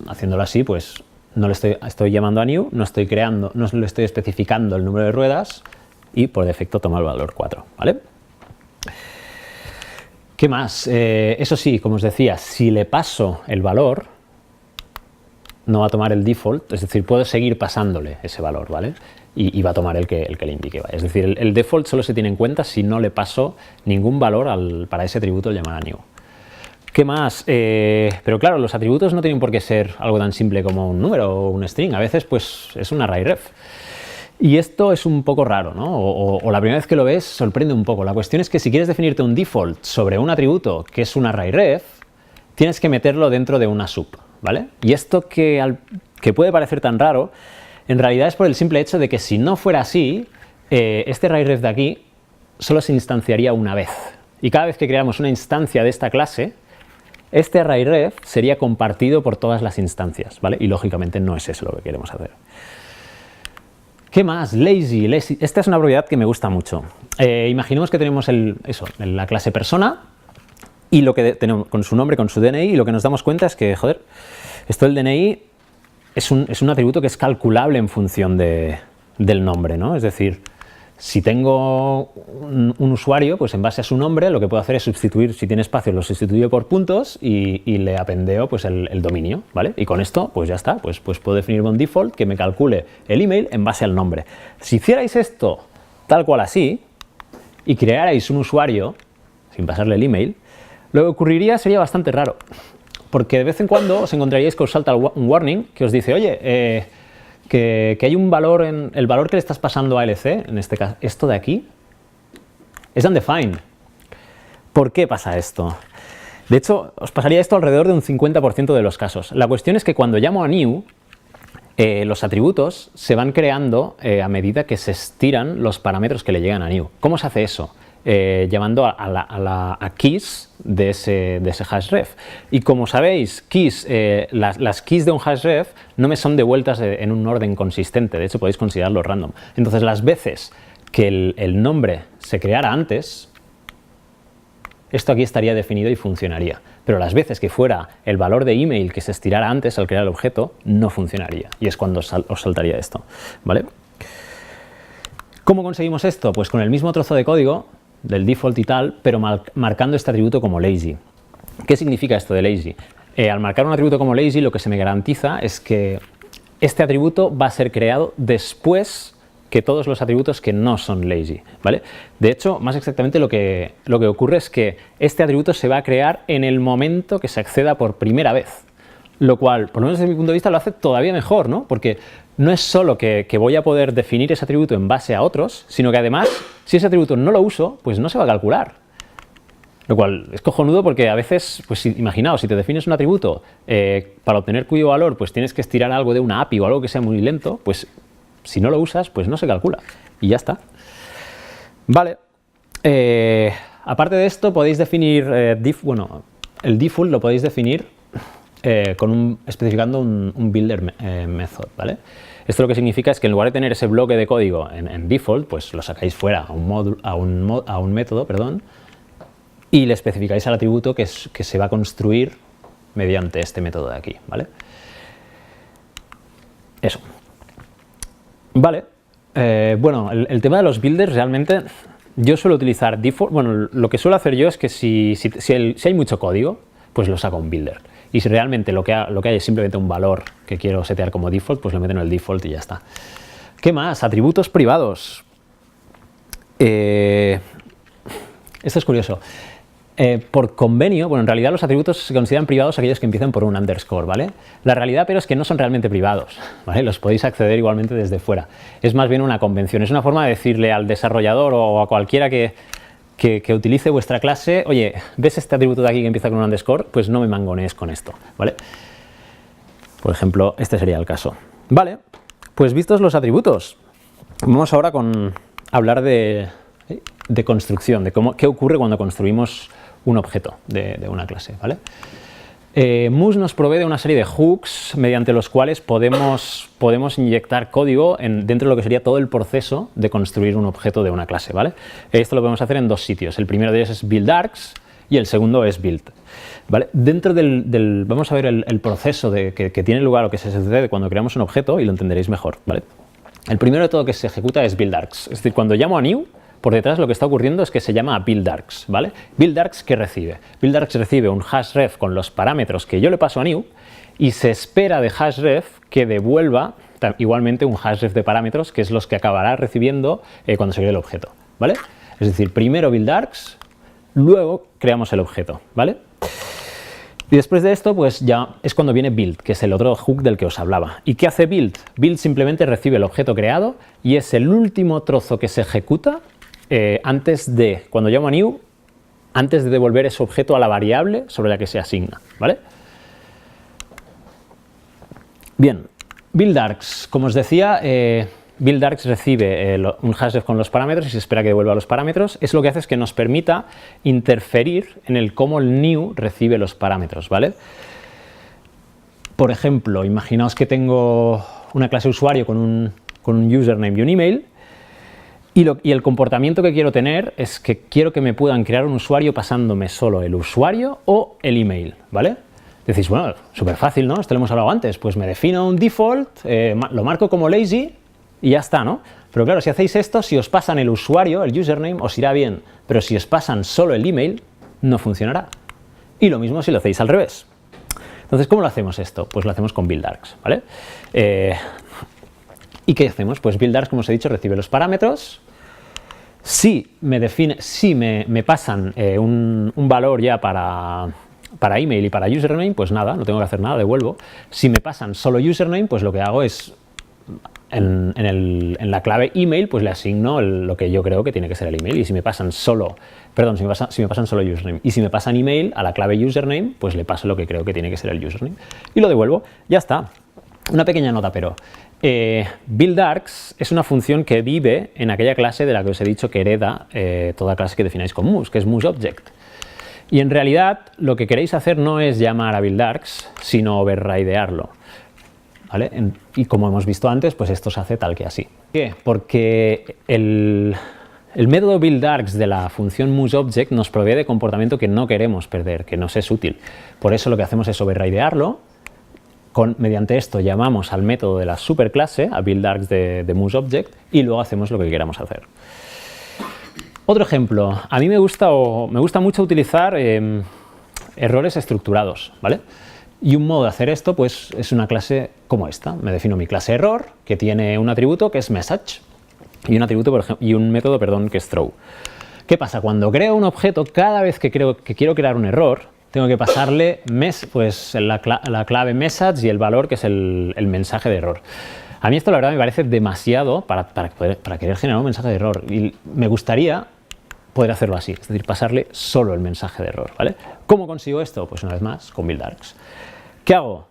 Haciéndolo así, pues no le estoy llamando a new, no le estoy especificando el número de ruedas y por defecto toma el valor 4, ¿vale? ¿Qué más? Eso sí, como os decía, si le paso el valor, no va a tomar el default, es decir, puedo seguir pasándole ese valor, ¿vale? Y va a tomar el que le indique, ¿vale? Es decir, el default solo se tiene en cuenta si no le paso ningún valor para ese atributo llamar a new. ¿Qué más? Pero claro, los atributos no tienen por qué ser algo tan simple como un número o un string. A veces, pues, es un array-ref. Y esto es un poco raro, ¿no? O la primera vez que lo ves sorprende un poco. La cuestión es que si quieres definirte un default sobre un atributo que es un array-ref, tienes que meterlo dentro de una sub, ¿vale? Y esto que puede parecer tan raro, en realidad es por el simple hecho de que si no fuera así, este array-ref de aquí solo se instanciaría una vez. Y cada vez que creamos una instancia de esta clase, este array-ref sería compartido por todas las instancias, ¿vale? Y lógicamente no es eso lo que queremos hacer. ¿Qué más? Lazy. Esta es una propiedad que me gusta mucho. Imaginemos que tenemos la clase persona y lo que tenemos con su nombre, con su DNI, y lo que nos damos cuenta es que, joder, esto del DNI es un atributo que es calculable en función del nombre, ¿no? Es decir, si tengo un usuario, pues en base a su nombre lo que puedo hacer es sustituir, si tiene espacio lo sustituyo por puntos y le appendeo pues el dominio, ¿vale? Y con esto pues ya está, pues puedo definirme un default que me calcule el email en base al nombre. Si hicierais esto tal cual así y crearais un usuario sin pasarle el email, lo que ocurriría sería bastante raro, porque de vez en cuando os encontraríais que os salta un warning que os dice, oye, que hay un valor el valor que le estás pasando a LC, en este caso, esto de aquí, es undefined. ¿Por qué pasa esto? De hecho, os pasaría esto alrededor de un 50% de los casos. La cuestión es que cuando llamo a new, los atributos se van creando a medida que se estiran los parámetros que le llegan a new. ¿Cómo se hace eso? Llamando a keys de ese hashref. Y como sabéis, las keys de un hashref no me son devueltas en un orden consistente, de hecho podéis considerarlo random. Entonces las veces que el nombre se creara antes, esto aquí estaría definido y funcionaría. Pero las veces que fuera el valor de email que se estirara antes al crear el objeto, no funcionaría. Y es cuando os saltaría esto, ¿vale? ¿Cómo conseguimos esto? Pues con el mismo trozo de código del default y tal, pero marcando este atributo como lazy. ¿Qué significa esto de lazy? Al marcar un atributo como lazy, lo que se me garantiza es que este atributo va a ser creado después que todos los atributos que no son lazy, ¿vale? De hecho, más exactamente lo que ocurre es que este atributo se va a crear en el momento que se acceda por primera vez, lo cual, por lo menos desde mi punto de vista, lo hace todavía mejor, ¿no? Porque no es solo que voy a poder definir ese atributo en base a otros, sino que además, si ese atributo no lo uso, pues no se va a calcular. Lo cual es cojonudo porque a veces, pues imaginaos, si te defines un atributo para obtener cuyo valor, pues tienes que estirar algo de una API o algo que sea muy lento, pues si no lo usas, pues no se calcula. Y ya está. Vale. Aparte de esto, podéis definir, el default lo podéis definir especificando un builder method, ¿vale? Esto lo que significa es que en lugar de tener ese bloque de código en default, pues lo sacáis fuera a un método, perdón, y le especificáis al atributo que se va a construir mediante este método de aquí, ¿vale? Eso. Vale. Bueno, el tema de los builders realmente yo suelo utilizar default. Bueno, lo que suelo hacer yo es que si hay mucho código, pues lo saco un builder. Y si realmente lo que hay es simplemente un valor que quiero setear como default, pues lo meto en el default y ya está. ¿Qué más? Atributos privados. Esto es curioso. Por convenio, bueno, en realidad los atributos se consideran privados aquellos que empiezan por un underscore, ¿vale? La realidad, pero es que no son realmente privados, ¿vale? Los podéis acceder igualmente desde fuera. Es más bien una convención, es una forma de decirle al desarrollador o a cualquiera que utilice vuestra clase, oye, ¿ves este atributo de aquí que empieza con un underscore? Pues no me mangonees con esto, ¿vale? Por ejemplo, este sería el caso. Vale, pues vistos los atributos, vamos ahora a hablar de construcción, de qué ocurre cuando construimos un objeto de una clase, ¿vale? Moose nos provee de una serie de hooks mediante los cuales podemos inyectar código dentro de lo que sería todo el proceso de construir un objeto de una clase, ¿vale? Esto lo podemos hacer en dos sitios. El primero de ellos es buildargs y el segundo es build, ¿vale? Dentro vamos a ver el proceso que tiene lugar o que se sucede cuando creamos un objeto y lo entenderéis mejor, ¿vale? El primero de todo que se ejecuta es buildargs, es decir, cuando llamo a new, por detrás lo que está ocurriendo es que se llama buildargs, ¿vale? Buildargs, ¿qué recibe? Buildargs recibe un hashref con los parámetros que yo le paso a new y se espera de hashref que devuelva igualmente un hashref de parámetros, que es los que acabará recibiendo cuando se cree el objeto, ¿vale? Es decir, primero buildargs, luego creamos el objeto, ¿vale? Y después de esto, pues ya es cuando viene build, que es el otro hook del que os hablaba. ¿Y qué hace build? Build simplemente recibe el objeto creado y es el último trozo que se ejecuta cuando llamo a new, antes de devolver ese objeto a la variable sobre la que se asigna, ¿vale? Bien, buildargs, como os decía, buildargs recibe un hashref con los parámetros y se espera que devuelva los parámetros. Eso lo que hace es que nos permita interferir en el cómo el new recibe los parámetros, ¿vale? Por ejemplo, imaginaos que tengo una clase usuario con un username y un email y el comportamiento que quiero tener es que quiero que me puedan crear un usuario pasándome solo el usuario o el email, ¿vale? Decís, bueno, súper fácil, ¿no? Esto lo hemos hablado antes. Pues me defino un default, lo marco como lazy y ya está, ¿no? Pero claro, si hacéis esto, si os pasan el usuario, el username, os irá bien. Pero si os pasan solo el email, no funcionará. Y lo mismo si lo hacéis al revés. Entonces, ¿cómo lo hacemos esto? Pues lo hacemos con buildargs, ¿vale? ¿Y qué hacemos? Pues buildargs, como os he dicho, recibe los parámetros. Si me pasan un valor ya para email y para username, pues nada, no tengo que hacer nada, devuelvo. Si me pasan solo username, pues lo que hago es en la clave email, pues le asigno lo que yo creo que tiene que ser el email. Y si me pasan solo username y si me pasan email a la clave username, pues le paso lo que creo que tiene que ser el username y lo devuelvo. Ya está. Una pequeña nota, pero buildargs es una función que vive en aquella clase de la que os he dicho que hereda toda clase que defináis con Moose, que es MooseObject. Y en realidad lo que queréis hacer no es llamar a buildargs, sino overridearlo, ¿vale? Y como hemos visto antes, pues esto se hace tal que así. ¿Por qué? Porque el método buildargs de la función MooseObject nos provee de comportamiento que no queremos perder, que nos es útil. Por eso lo que hacemos es overridearlo. Mediante esto llamamos al método de la superclase, a buildargs de MooseObject, y luego hacemos lo que queramos hacer. Otro ejemplo, a mí me gusta mucho utilizar errores estructurados, ¿vale? Y un modo de hacer esto, pues, es una clase como esta. Me defino mi clase error, que tiene un atributo que es message, y un método, que es throw. ¿Qué pasa? Cuando creo un objeto, cada vez que quiero crear un error, tengo que pasarle la clave message y el valor que es el mensaje de error. A mí esto la verdad me parece demasiado para querer generar un mensaje de error y me gustaría poder hacerlo así, es decir, pasarle solo el mensaje de error, ¿vale? ¿Cómo consigo esto? Pues una vez más, con buildargs. ¿Qué hago?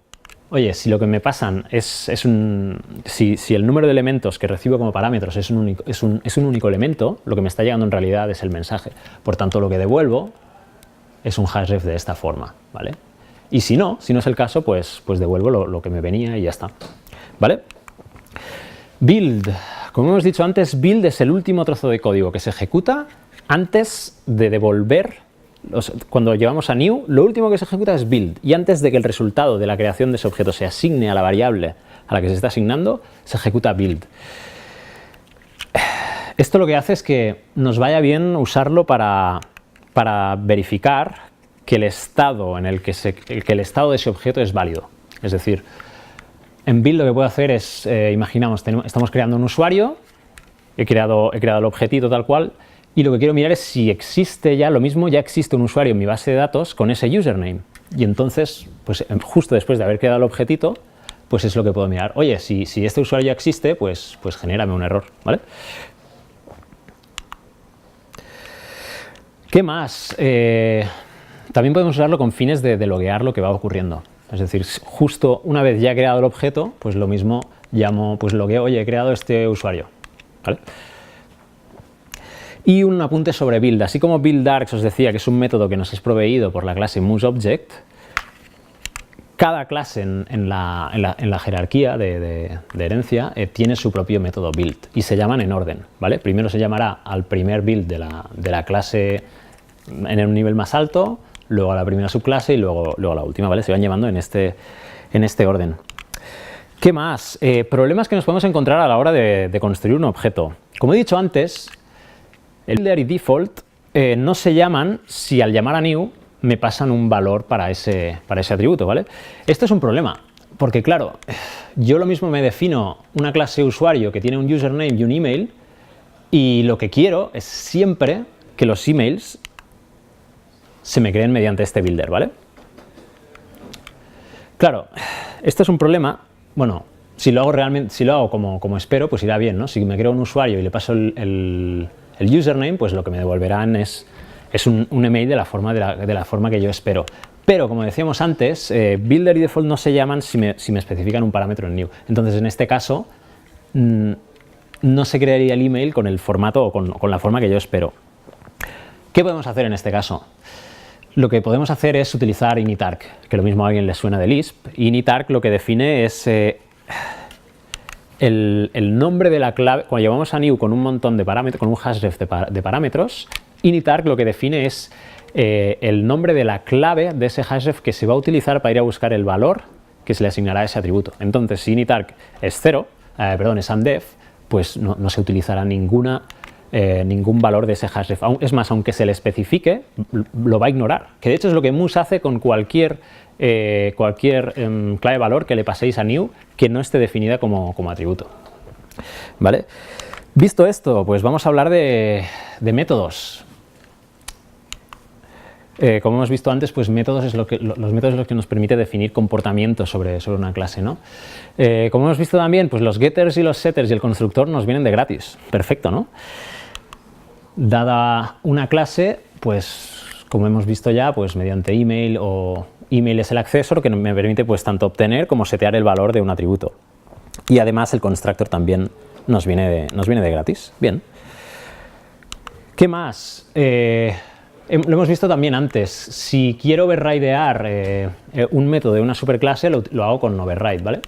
Oye, si lo que me pasan si el número de elementos que recibo como parámetros es un único elemento, lo que me está llegando en realidad es el mensaje. Por tanto, lo que devuelvo es un hashref de esta forma, ¿vale? Y si no es el caso, pues devuelvo lo que me venía y ya está, ¿vale? Build. Como hemos dicho antes, build es el último trozo de código que se ejecuta antes de devolver. Cuando llevamos a new, lo último que se ejecuta es build, y antes de que el resultado de la creación de ese objeto se asigne a la variable a la que se está asignando, se ejecuta build. Esto lo que hace es que nos vaya bien usarlo para verificar que el estado de ese objeto es válido. Es decir, En build lo que puedo hacer es, imaginamos, estamos creando un usuario, he creado el objetito tal cual, y lo que quiero mirar es si existe ya lo mismo, ya existe un usuario en mi base de datos con ese username. Y entonces, pues justo después de haber creado el objetito, pues es lo que puedo mirar. Oye, si este usuario ya existe, pues genérame un error, ¿vale? ¿Qué más? También podemos usarlo con fines de loguear lo que va ocurriendo. Es decir, justo una vez ya he creado el objeto, pues lo mismo llamo, pues logueo, oye, he creado este usuario, ¿vale? Y un apunte sobre build. Así como buildargs os decía que es un método que nos es proveído por la clase MuseObject, cada clase en la jerarquía de herencia tiene su propio método build y se llaman en orden, ¿vale? Primero se llamará al primer build de la clase en un nivel más alto, luego a la primera subclase y luego a la última, ¿vale? Se van llevando en este orden. ¿Qué más? Problemas que nos podemos encontrar a la hora de construir un objeto. Como he dicho antes, el builder y default no se llaman si al llamar a new me pasan un valor para ese atributo, ¿vale? Esto es un problema, porque claro, yo lo mismo me defino una clase usuario que tiene un username y un email, y lo que quiero es siempre que los emails se me creen mediante este builder, ¿vale? Claro, esto es un problema. Bueno, si lo hago como espero, pues irá bien, ¿no? Si me creo un usuario y le paso el username, pues lo que me devolverán es un email de la forma que yo espero. Pero, como decíamos antes, builder y default no se llaman si me especifican un parámetro en new. Entonces, en este caso, no se crearía el email con el formato o con la forma que yo espero. ¿Qué podemos hacer en este caso? Lo que podemos hacer es utilizar initarc, que lo mismo a alguien le suena de Lisp. Initarc lo que define es el nombre de la clave. Cuando llevamos a new con un montón de parámetros, con un hashref de parámetros, initarc lo que define es el nombre de la clave de ese hashref que se va a utilizar para ir a buscar el valor que se le asignará a ese atributo. Entonces, si initarc es es undef, pues no se utilizará ningún valor de ese hashref. Es más, aunque se le especifique, lo va a ignorar. Que de hecho es lo que Muse hace con cualquier clave valor que le paséis a new que no esté definida como atributo. ¿Vale? Visto esto, pues vamos a hablar de métodos. Como hemos visto antes, pues los métodos es lo que nos permite definir comportamientos sobre una clase, ¿no? Como hemos visto también, pues los getters y los setters y el constructor nos vienen de gratis. Perfecto, ¿no? Dada una clase, pues como hemos visto ya, pues mediante email o email es el acceso, lo que me permite pues tanto obtener como setear el valor de un atributo. Y además el constructor también nos viene de gratis. Bien. ¿Qué más? Lo hemos visto también antes. Si quiero overridear un método de una superclase, lo hago con override, ¿vale?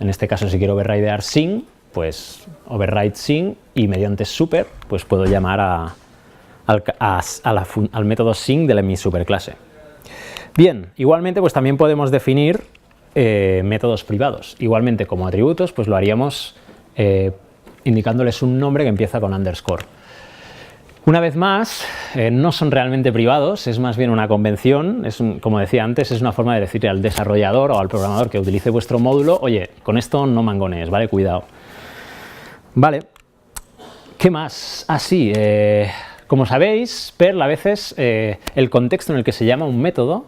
En este caso, si quiero overridear sing, pues override sing y mediante super, pues puedo llamar al método sing de mi superclase. Bien, igualmente pues también podemos definir métodos privados. Igualmente como atributos, pues lo haríamos indicándoles un nombre que empieza con underscore. Una vez más, no son realmente privados, es más bien una convención, como decía antes, es una forma de decirle al desarrollador o al programador que utilice vuestro módulo, oye, con esto no mangonees, ¿vale? Cuidado. Vale. ¿Qué más? Así, como sabéis, Perl a veces, el contexto en el que se llama un método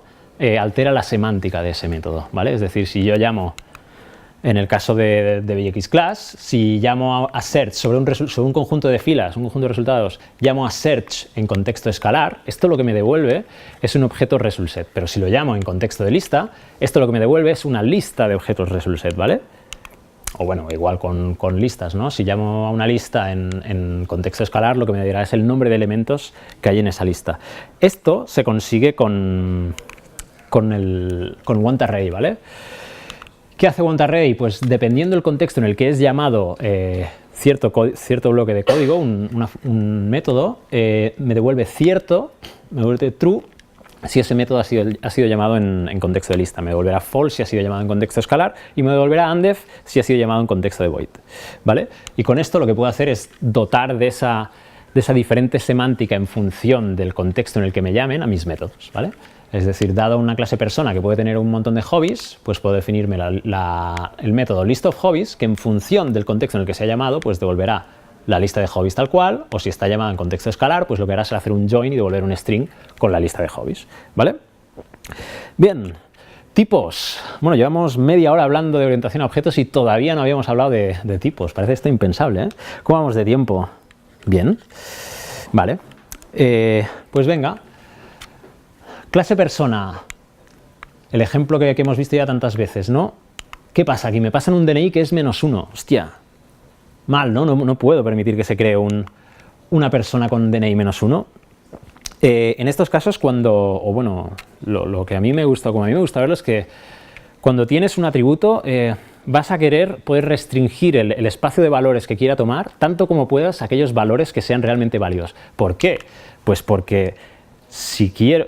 altera la semántica de ese método, ¿vale? Es decir, si yo llamo, en el caso de BXClass, si llamo a search sobre un conjunto de filas, un conjunto de resultados, llamo a search en contexto escalar, esto lo que me devuelve es un objeto resultSet. Pero si lo llamo en contexto de lista, esto lo que me devuelve es una lista de objetos resultSet, ¿vale? O bueno, igual con listas, ¿no? Si llamo a una lista en contexto escalar, lo que me dirá es el nombre de elementos que hay en esa lista. Esto se consigue con WantArray, ¿vale? ¿Qué hace WantArray? Pues dependiendo del contexto en el que es llamado cierto bloque de código, un método, me devuelve true si ese método ha sido llamado en contexto de lista, me devolverá false si ha sido llamado en contexto escalar y me devolverá undef si ha sido llamado en contexto de void, ¿vale? Y con esto lo que puedo hacer es dotar de esa diferente semántica en función del contexto en el que me llamen a mis métodos, ¿vale? Es decir, dado una clase persona que puede tener un montón de hobbies, pues puedo definirme el método listOfHobbies, que en función del contexto en el que se ha llamado, pues devolverá la lista de hobbies tal cual, o si está llamada en contexto escalar, pues lo que hará será hacer un join y devolver un string con la lista de hobbies, ¿vale? Bien, tipos. Bueno, llevamos media hora hablando de orientación a objetos y todavía no habíamos hablado de tipos. Parece esto impensable, ¿eh? ¿Cómo vamos de tiempo? Bien, vale. Pues venga. Clase persona, el ejemplo que hemos visto ya tantas veces, ¿no? ¿Qué pasa? Aquí me pasan un DNI que es -1, hostia, mal, ¿no? No puedo permitir que se cree una persona con DNI -1. En estos casos lo que a mí me gusta, como a mí me gusta verlo, es que cuando tienes un atributo vas a querer poder restringir el espacio de valores que quiera tomar, tanto como puedas aquellos valores que sean realmente válidos. ¿Por qué? Pues porque si quiero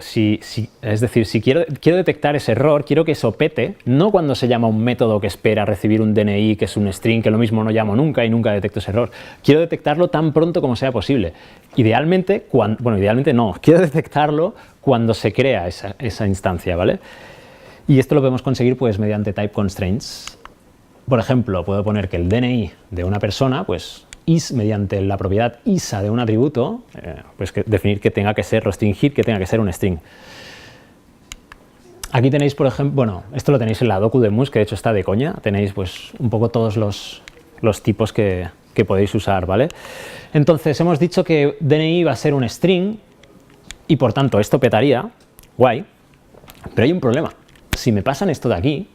detectar ese error, quiero que eso pete, no cuando se llama un método que espera recibir un DNI, que es un string, que lo mismo no llamo nunca y nunca detecto ese error. Quiero detectarlo tan pronto como sea posible. Idealmente no, quiero detectarlo cuando se crea esa instancia, ¿vale? Y esto lo podemos conseguir pues mediante type constraints. Por ejemplo, puedo poner que el DNI de una persona, pues mediante la propiedad ISA de un atributo, pues definir que tenga que ser, restringir que tenga que ser un string. Aquí tenéis, por ejemplo, bueno, esto lo tenéis en la docu de Mux, que de hecho está de coña, tenéis pues un poco todos los tipos que podéis usar, ¿vale? Entonces hemos dicho que DNI va a ser un string y por tanto esto petaría, guay, pero hay un problema. Si me pasan esto de aquí,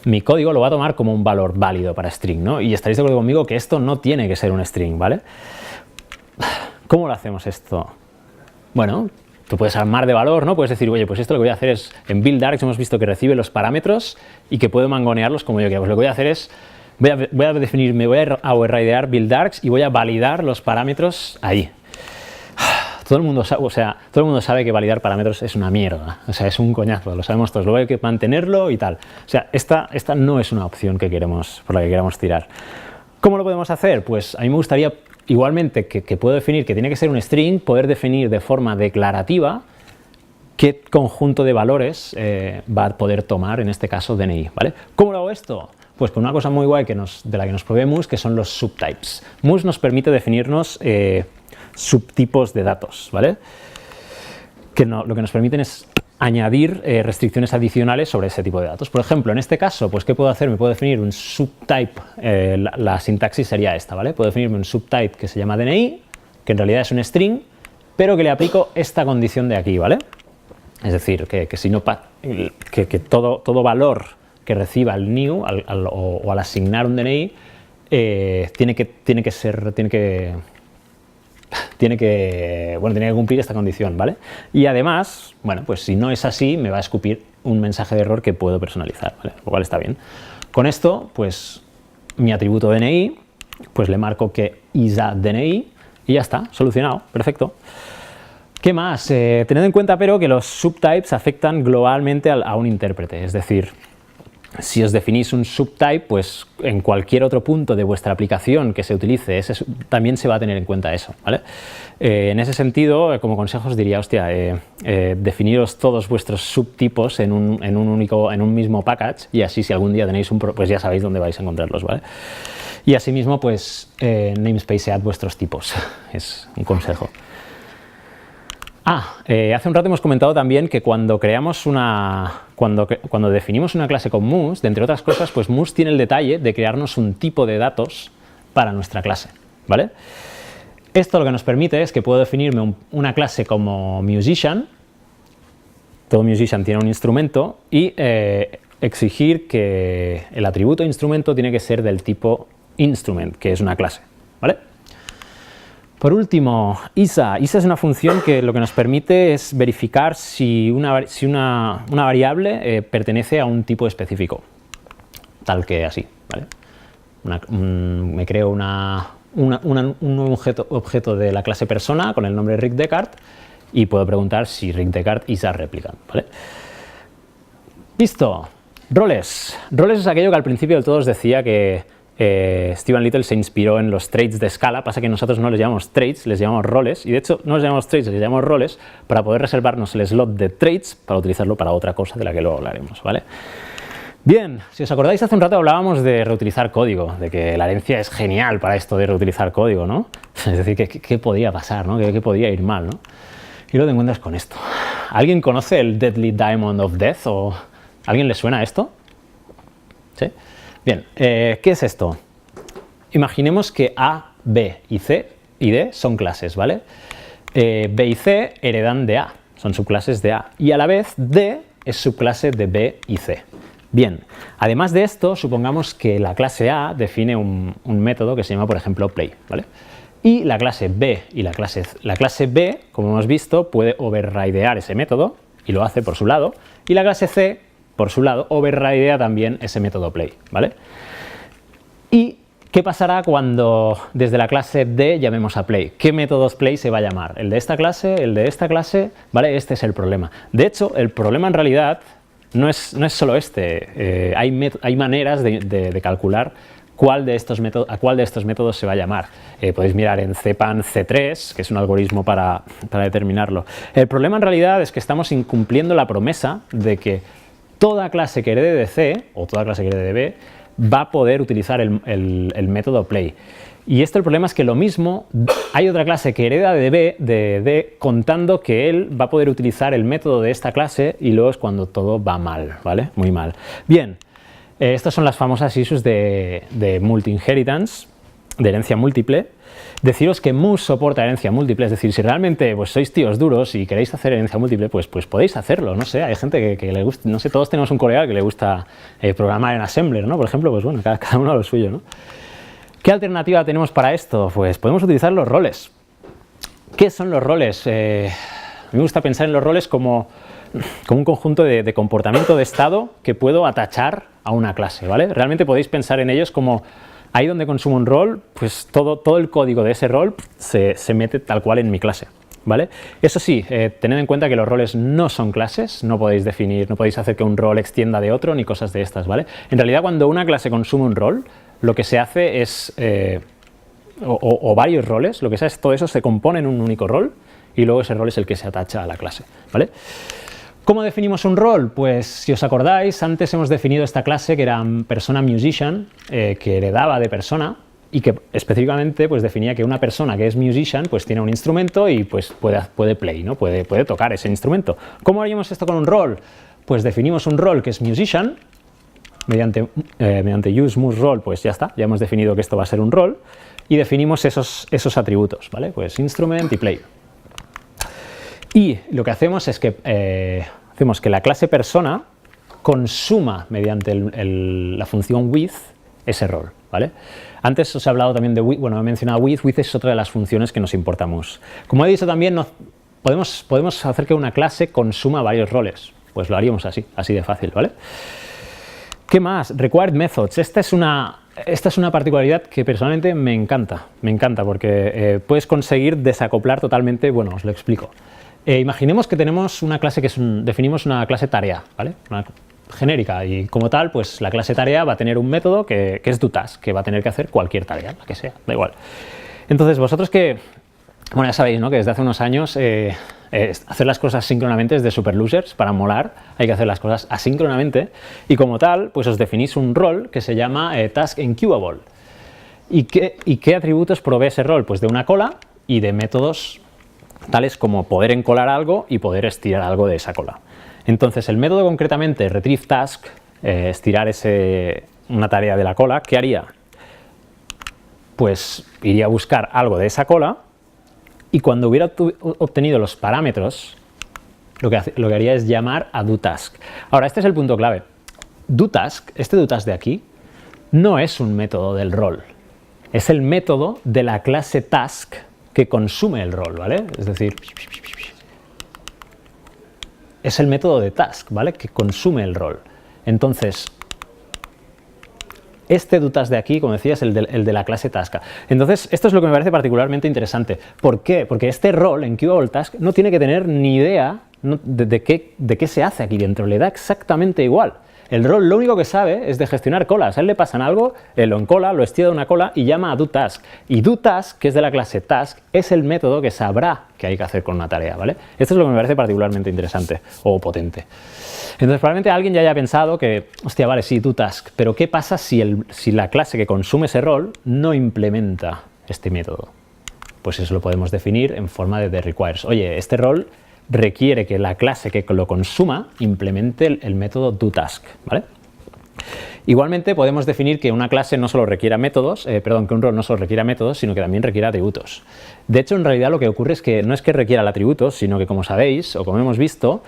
mi código lo va a tomar como un valor válido para string, ¿no? Y estaréis de acuerdo conmigo que esto no tiene que ser un string, ¿vale? ¿Cómo lo hacemos esto? Bueno, tú puedes armar de valor, ¿no? Puedes decir, oye, pues esto lo que voy a hacer es, en buildargs hemos visto que recibe los parámetros y que puedo mangonearlos como yo quiera. Pues lo que voy a hacer es, voy a definir, me voy a overridear buildargs y voy a validar los parámetros ahí. Todo el mundo sabe que validar parámetros es una mierda, o sea, es un coñazo, lo sabemos todos, luego hay que mantenerlo y tal. O sea, esta no es una opción por la que queramos tirar. ¿Cómo lo podemos hacer? Pues a mí me gustaría, igualmente que puedo definir que tiene que ser un string, poder definir de forma declarativa qué conjunto de valores va a poder tomar, en este caso, DNI, ¿vale? ¿Cómo lo hago esto? Pues con una cosa muy guay de la que nos provee Mux, que son los subtypes. Mux nos permite definirnos subtipos de datos, ¿vale? Lo que nos permiten es añadir restricciones adicionales sobre ese tipo de datos. Por ejemplo, en este caso, pues ¿qué puedo hacer? Me puedo definir un subtype, la sintaxis sería esta, ¿vale? Puedo definirme un subtype que se llama DNI, que en realidad es un string, pero que le aplico esta condición de aquí, ¿vale? Es decir, que todo valor que reciba el new o al asignar un DNI tiene que cumplir esta condición, ¿vale? Y además, bueno, pues si no es así, me va a escupir un mensaje de error que puedo personalizar, ¿vale? Lo cual está bien. Con esto, pues mi atributo DNI, pues le marco que ISA DNI y ya está, solucionado, perfecto. ¿Qué más? Tened en cuenta, pero, que los subtypes afectan globalmente a un intérprete, es decir, si os definís un subtype, pues en cualquier otro punto de vuestra aplicación que se utilice, también se va a tener en cuenta eso, ¿vale? En ese sentido, como consejo os diría, hostia, definiros todos vuestros subtipos en un mismo package, y así si algún día tenéis pues ya sabéis dónde vais a encontrarlos, ¿vale? Y asimismo, pues namespacead vuestros tipos, es un consejo. Hace un rato hemos comentado también que cuando definimos una clase con Mux, de entre otras cosas, pues Mux tiene el detalle de crearnos un tipo de datos para nuestra clase, ¿vale? Esto lo que nos permite es que puedo definirme una clase como musician, todo musician tiene un instrumento, y exigir que el atributo instrumento tiene que ser del tipo instrument, que es una clase, ¿vale? Por último, ISA. ISA es una función que lo que nos permite es verificar si una variable pertenece a un tipo específico, tal que así, ¿vale? Me creo un objeto de la clase persona con el nombre Rick Deckard y puedo preguntar si Rick Deckard ISA replicant, ¿vale? Listo. Roles. Roles es aquello que al principio del todo os decía que Stephen Little se inspiró en los traits de Scala, pasa que nosotros no les llamamos traits, les llamamos roles, y de hecho no les llamamos traits, les llamamos roles para poder reservarnos el slot de traits para utilizarlo para otra cosa de la que luego hablaremos, ¿vale? Bien, si os acordáis, hace un rato hablábamos de reutilizar código, de que la herencia es genial para esto de reutilizar código, ¿no? Es decir, ¿qué podía pasar, ¿no? ¿Qué podía ir mal, ¿no? Y luego te encuentras con esto. ¿Alguien conoce el Deadly Diamond of Death? ¿O alguien le suena esto? ¿Sí? Bien, ¿qué es esto? Imaginemos que A, B y C y D son clases, ¿vale? B y C heredan de A, son subclases de A, y a la vez D es subclase de B y C. Bien, además de esto, supongamos que la clase A define un método que se llama, por ejemplo, play, ¿vale? Y la clase B y la clase B, como hemos visto, puede overridear ese método, y lo hace por su lado, y la clase C, por su lado, overridea también ese método play, ¿vale? ¿Y qué pasará cuando desde la clase D llamemos a play? ¿Qué métodos play se va a llamar? ¿El de esta clase? ¿El de esta clase? ¿Vale? Este es el problema. De hecho, el problema en realidad no es solo este. Hay maneras de calcular a cuál de estos métodos se va a llamar. Podéis mirar en CPAN C3, que es un algoritmo para determinarlo. El problema en realidad es que estamos incumpliendo la promesa de que toda clase que herede de C, o toda clase que herede de B, va a poder utilizar el método play. Y el problema es que lo mismo, hay otra clase que hereda de B, de D, contando que él va a poder utilizar el método de esta clase, y luego es cuando todo va mal, ¿vale? Muy mal. Bien, estas son las famosas issues de multi-inheritance, de herencia múltiple. Deciros que Mus soporta herencia múltiple, es decir, si realmente pues, sois tíos duros y queréis hacer herencia múltiple, pues podéis hacerlo, no sé, hay gente que le gusta, no sé, todos tenemos un colega que le gusta programar en Assembler, ¿no? Por ejemplo, pues bueno, cada uno a lo suyo, ¿no? ¿Qué alternativa tenemos para esto? Pues podemos utilizar los roles. ¿Qué son los roles? Me gusta pensar en los roles como un conjunto de comportamiento de estado que puedo atachar a una clase, ¿vale? Realmente podéis pensar en ellos como ahí donde consumo un rol, pues todo el código de ese rol se mete tal cual en mi clase, ¿vale? Eso sí, tened en cuenta que los roles no son clases, no podéis hacer que un rol extienda de otro ni cosas de estas, ¿vale? En realidad, cuando una clase consume un rol, lo que se hace es, o varios roles, lo que sea es todo eso se compone en un único rol y luego ese rol es el que se atacha a la clase, ¿vale? ¿Cómo definimos un rol? Pues si os acordáis, antes hemos definido esta clase que era persona musician, que heredaba de persona y que específicamente pues definía que una persona que es musician pues tiene un instrumento y pues puede play, ¿no? Puede tocar ese instrumento. ¿Cómo haríamos esto con un rol? Pues definimos un rol que es musician, mediante useMuseRole, pues ya está, ya hemos definido que esto va a ser un rol y definimos esos atributos, ¿vale? Pues instrument y play. Y lo que hacemos es que hacemos que la clase persona consuma mediante la función with ese rol, ¿vale? Antes os he hablado también de with, bueno, he mencionado with es otra de las funciones que nos importa Mus. Como he dicho también, podemos hacer que una clase consuma varios roles, pues lo haríamos así de fácil, ¿vale? ¿Qué más? Required methods. Esta es una particularidad que personalmente me encanta porque puedes conseguir desacoplar totalmente, bueno, os lo explico. Imaginemos que tenemos una clase definimos una clase tarea, ¿vale? Una genérica y como tal, pues la clase tarea va a tener un método que es doTask, que va a tener que hacer cualquier tarea, la que sea, da igual. Entonces vosotros bueno, ya sabéis, ¿no? Que desde hace unos años hacer las cosas síncronamente es de super losers, para molar hay que hacer las cosas asíncronamente y como tal, pues os definís un rol que se llama task incubable. ¿Y qué atributos provee ese rol? Pues de una cola y de métodos tales como poder encolar algo y poder estirar algo de esa cola. Entonces el método concretamente retrieve task, estirar una tarea de la cola, ¿qué haría? Pues iría a buscar algo de esa cola y cuando hubiera obtenido los parámetros, lo que haría es llamar a doTask. Ahora, este es el punto clave. doTask, este doTask de aquí, no es un método del rol. Es el método de la clase task que consume el rol, ¿vale? Es decir, es el método de task, ¿vale? Que consume el rol. Entonces, este doTask de aquí, como decía, es el de la clase task. Entonces, esto es lo que me parece particularmente interesante. ¿Por qué? Porque este rol en QableTask no tiene que tener ni idea de qué se hace aquí dentro, le da exactamente igual. El rol lo único que sabe es de gestionar colas. A él le pasan algo, lo encola, lo estira de una cola y llama a doTask. Y doTask, que es de la clase task, es el método que sabrá qué hay que hacer con una tarea, ¿vale? Esto es lo que me parece particularmente interesante o potente. Entonces, probablemente alguien ya haya pensado que, hostia, vale, sí, doTask, pero ¿qué pasa si la clase que consume ese rol no implementa este método? Pues eso lo podemos definir en forma de requires. Oye, este rol requiere que la clase que lo consuma implemente el método doTask, ¿vale? Igualmente podemos definir que una clase no solo requiera métodos, que un rol no solo requiera métodos, sino que también requiera atributos. De hecho, en realidad lo que ocurre es que no es que requiera el atributo, sino que, como sabéis, o como hemos visto,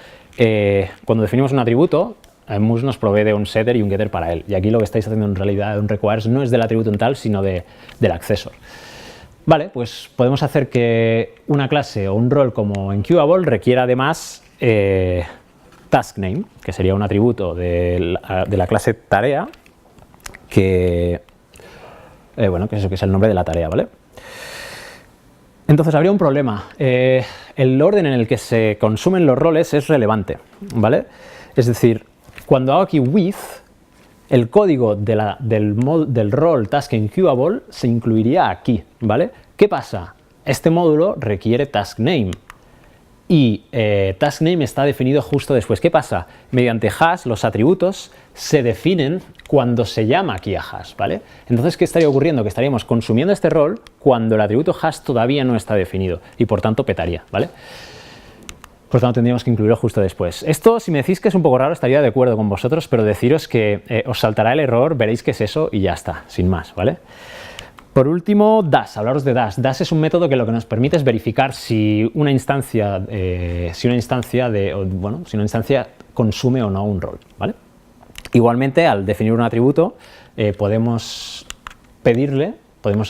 cuando definimos un atributo, Mux nos provee de un setter y un getter para él. Y aquí lo que estáis haciendo en realidad, un requires, no es del atributo en tal, sino del accessor. Vale, pues podemos hacer que una clase o un rol como en Queueable requiera además task name, que sería un atributo de la clase tarea, que es el nombre de la tarea, ¿vale? Entonces habría un problema. El orden en el que se consumen los roles es relevante, ¿vale? Es decir, cuando hago aquí with, el código del rol task en Queueable se incluiría aquí, ¿vale? ¿Qué pasa? Este módulo requiere task name y task name está definido justo después. ¿Qué pasa? Mediante hash los atributos se definen cuando se llama aquí a hash, ¿vale? Entonces, ¿qué estaría ocurriendo? Que estaríamos consumiendo este rol cuando el atributo hash todavía no está definido y por tanto petaría, ¿vale? Por tanto, tendríamos que incluirlo justo después. Esto, si me decís que es un poco raro, estaría de acuerdo con vosotros, pero deciros que os saltará el error, veréis que es eso y ya está, sin más, ¿vale? Por último, Dash, hablaros de Dash. Dash es un método que lo que nos permite es verificar si una instancia consume o no un rol, ¿vale? Igualmente, al definir un atributo, podemos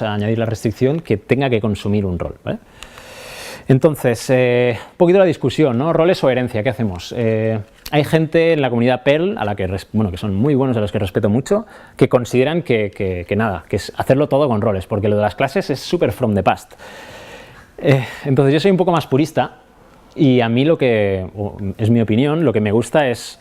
añadir la restricción que tenga que consumir un rol, ¿vale? Entonces, un poquito la discusión, ¿no? Roles o herencia, ¿qué hacemos? Hay gente en la comunidad Perl, que son muy buenos, a los que respeto mucho, que consideran que es hacerlo todo con roles, porque lo de las clases es súper from the past. Entonces, yo soy un poco más purista y a mí es mi opinión, lo que me gusta es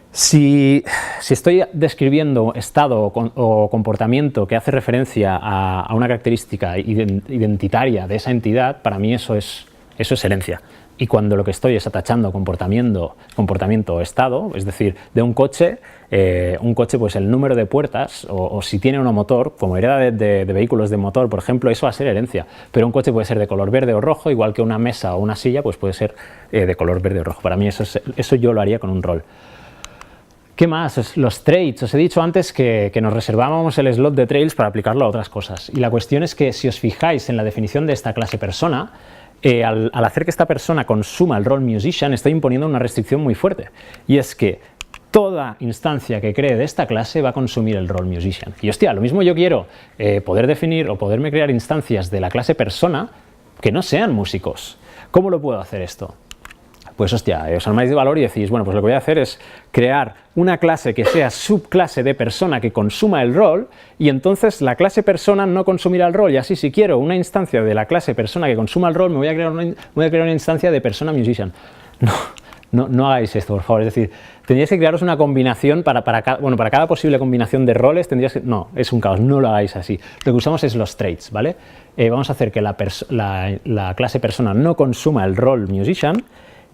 si estoy describiendo estado o comportamiento que hace referencia a una característica identitaria de esa entidad, para mí eso es herencia. Y cuando lo que estoy es atachando comportamiento o estado, es decir, de un coche pues el número de puertas o si tiene uno motor, como hereda de vehículos de motor, por ejemplo, eso va a ser herencia. Pero un coche puede ser de color verde o rojo, igual que una mesa o una silla pues puede ser de color verde o rojo. Para mí eso yo lo haría con un rol. ¿Qué más? Los traits. Os he dicho antes que nos reservábamos el slot de trails para aplicarlo a otras cosas. Y la cuestión es que si os fijáis en la definición de esta clase persona, al hacer que esta persona consuma el rol musician, estoy imponiendo una restricción muy fuerte. Y es que toda instancia que cree de esta clase va a consumir el rol musician. Y hostia, lo mismo yo quiero poder definir o poderme crear instancias de la clase persona que no sean músicos. ¿Cómo lo puedo hacer esto? Pues hostia, os armáis de valor y decís, bueno, pues lo que voy a hacer es crear una clase que sea subclase de persona que consuma el rol y entonces la clase persona no consumirá el rol y así si quiero una instancia de la clase persona que consuma el rol me voy a crear una instancia de persona musician. No hagáis esto, por favor, es decir, tendríais que crearos una combinación para cada posible combinación de roles no, es un caos, no lo hagáis así. Lo que usamos es los traits, ¿vale? Vamos a hacer que la clase persona no consuma el rol musician.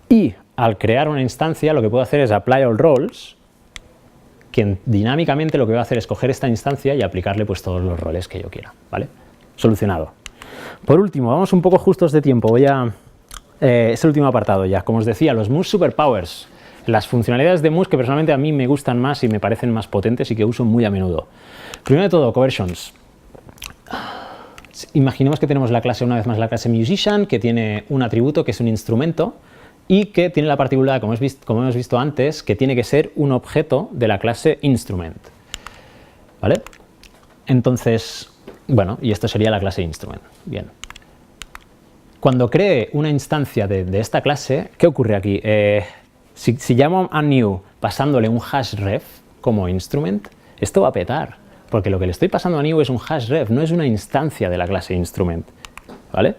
Y al crear una instancia lo que puedo hacer es apply all roles, que dinámicamente lo que voy a hacer es coger esta instancia y aplicarle pues todos los roles que yo quiera, ¿vale? Solucionado. Por último, vamos un poco justos de tiempo, es el último apartado ya. Como os decía, los Mux Superpowers, las funcionalidades de Mux que personalmente a mí me gustan más y me parecen más potentes y que uso muy a menudo. Primero de todo, conversions. Imaginemos que tenemos una vez más la clase musician, que tiene un atributo que es un instrumento, y que tiene la particularidad, como hemos visto antes, que tiene que ser un objeto de la clase instrument, ¿vale? Entonces, bueno, y esto sería la clase instrument. Bien. Cuando cree una instancia de esta clase, ¿qué ocurre aquí? Si llamo a new pasándole un hashref como instrument, esto va a petar, porque lo que le estoy pasando a new es un hashref, no es una instancia de la clase instrument, ¿vale?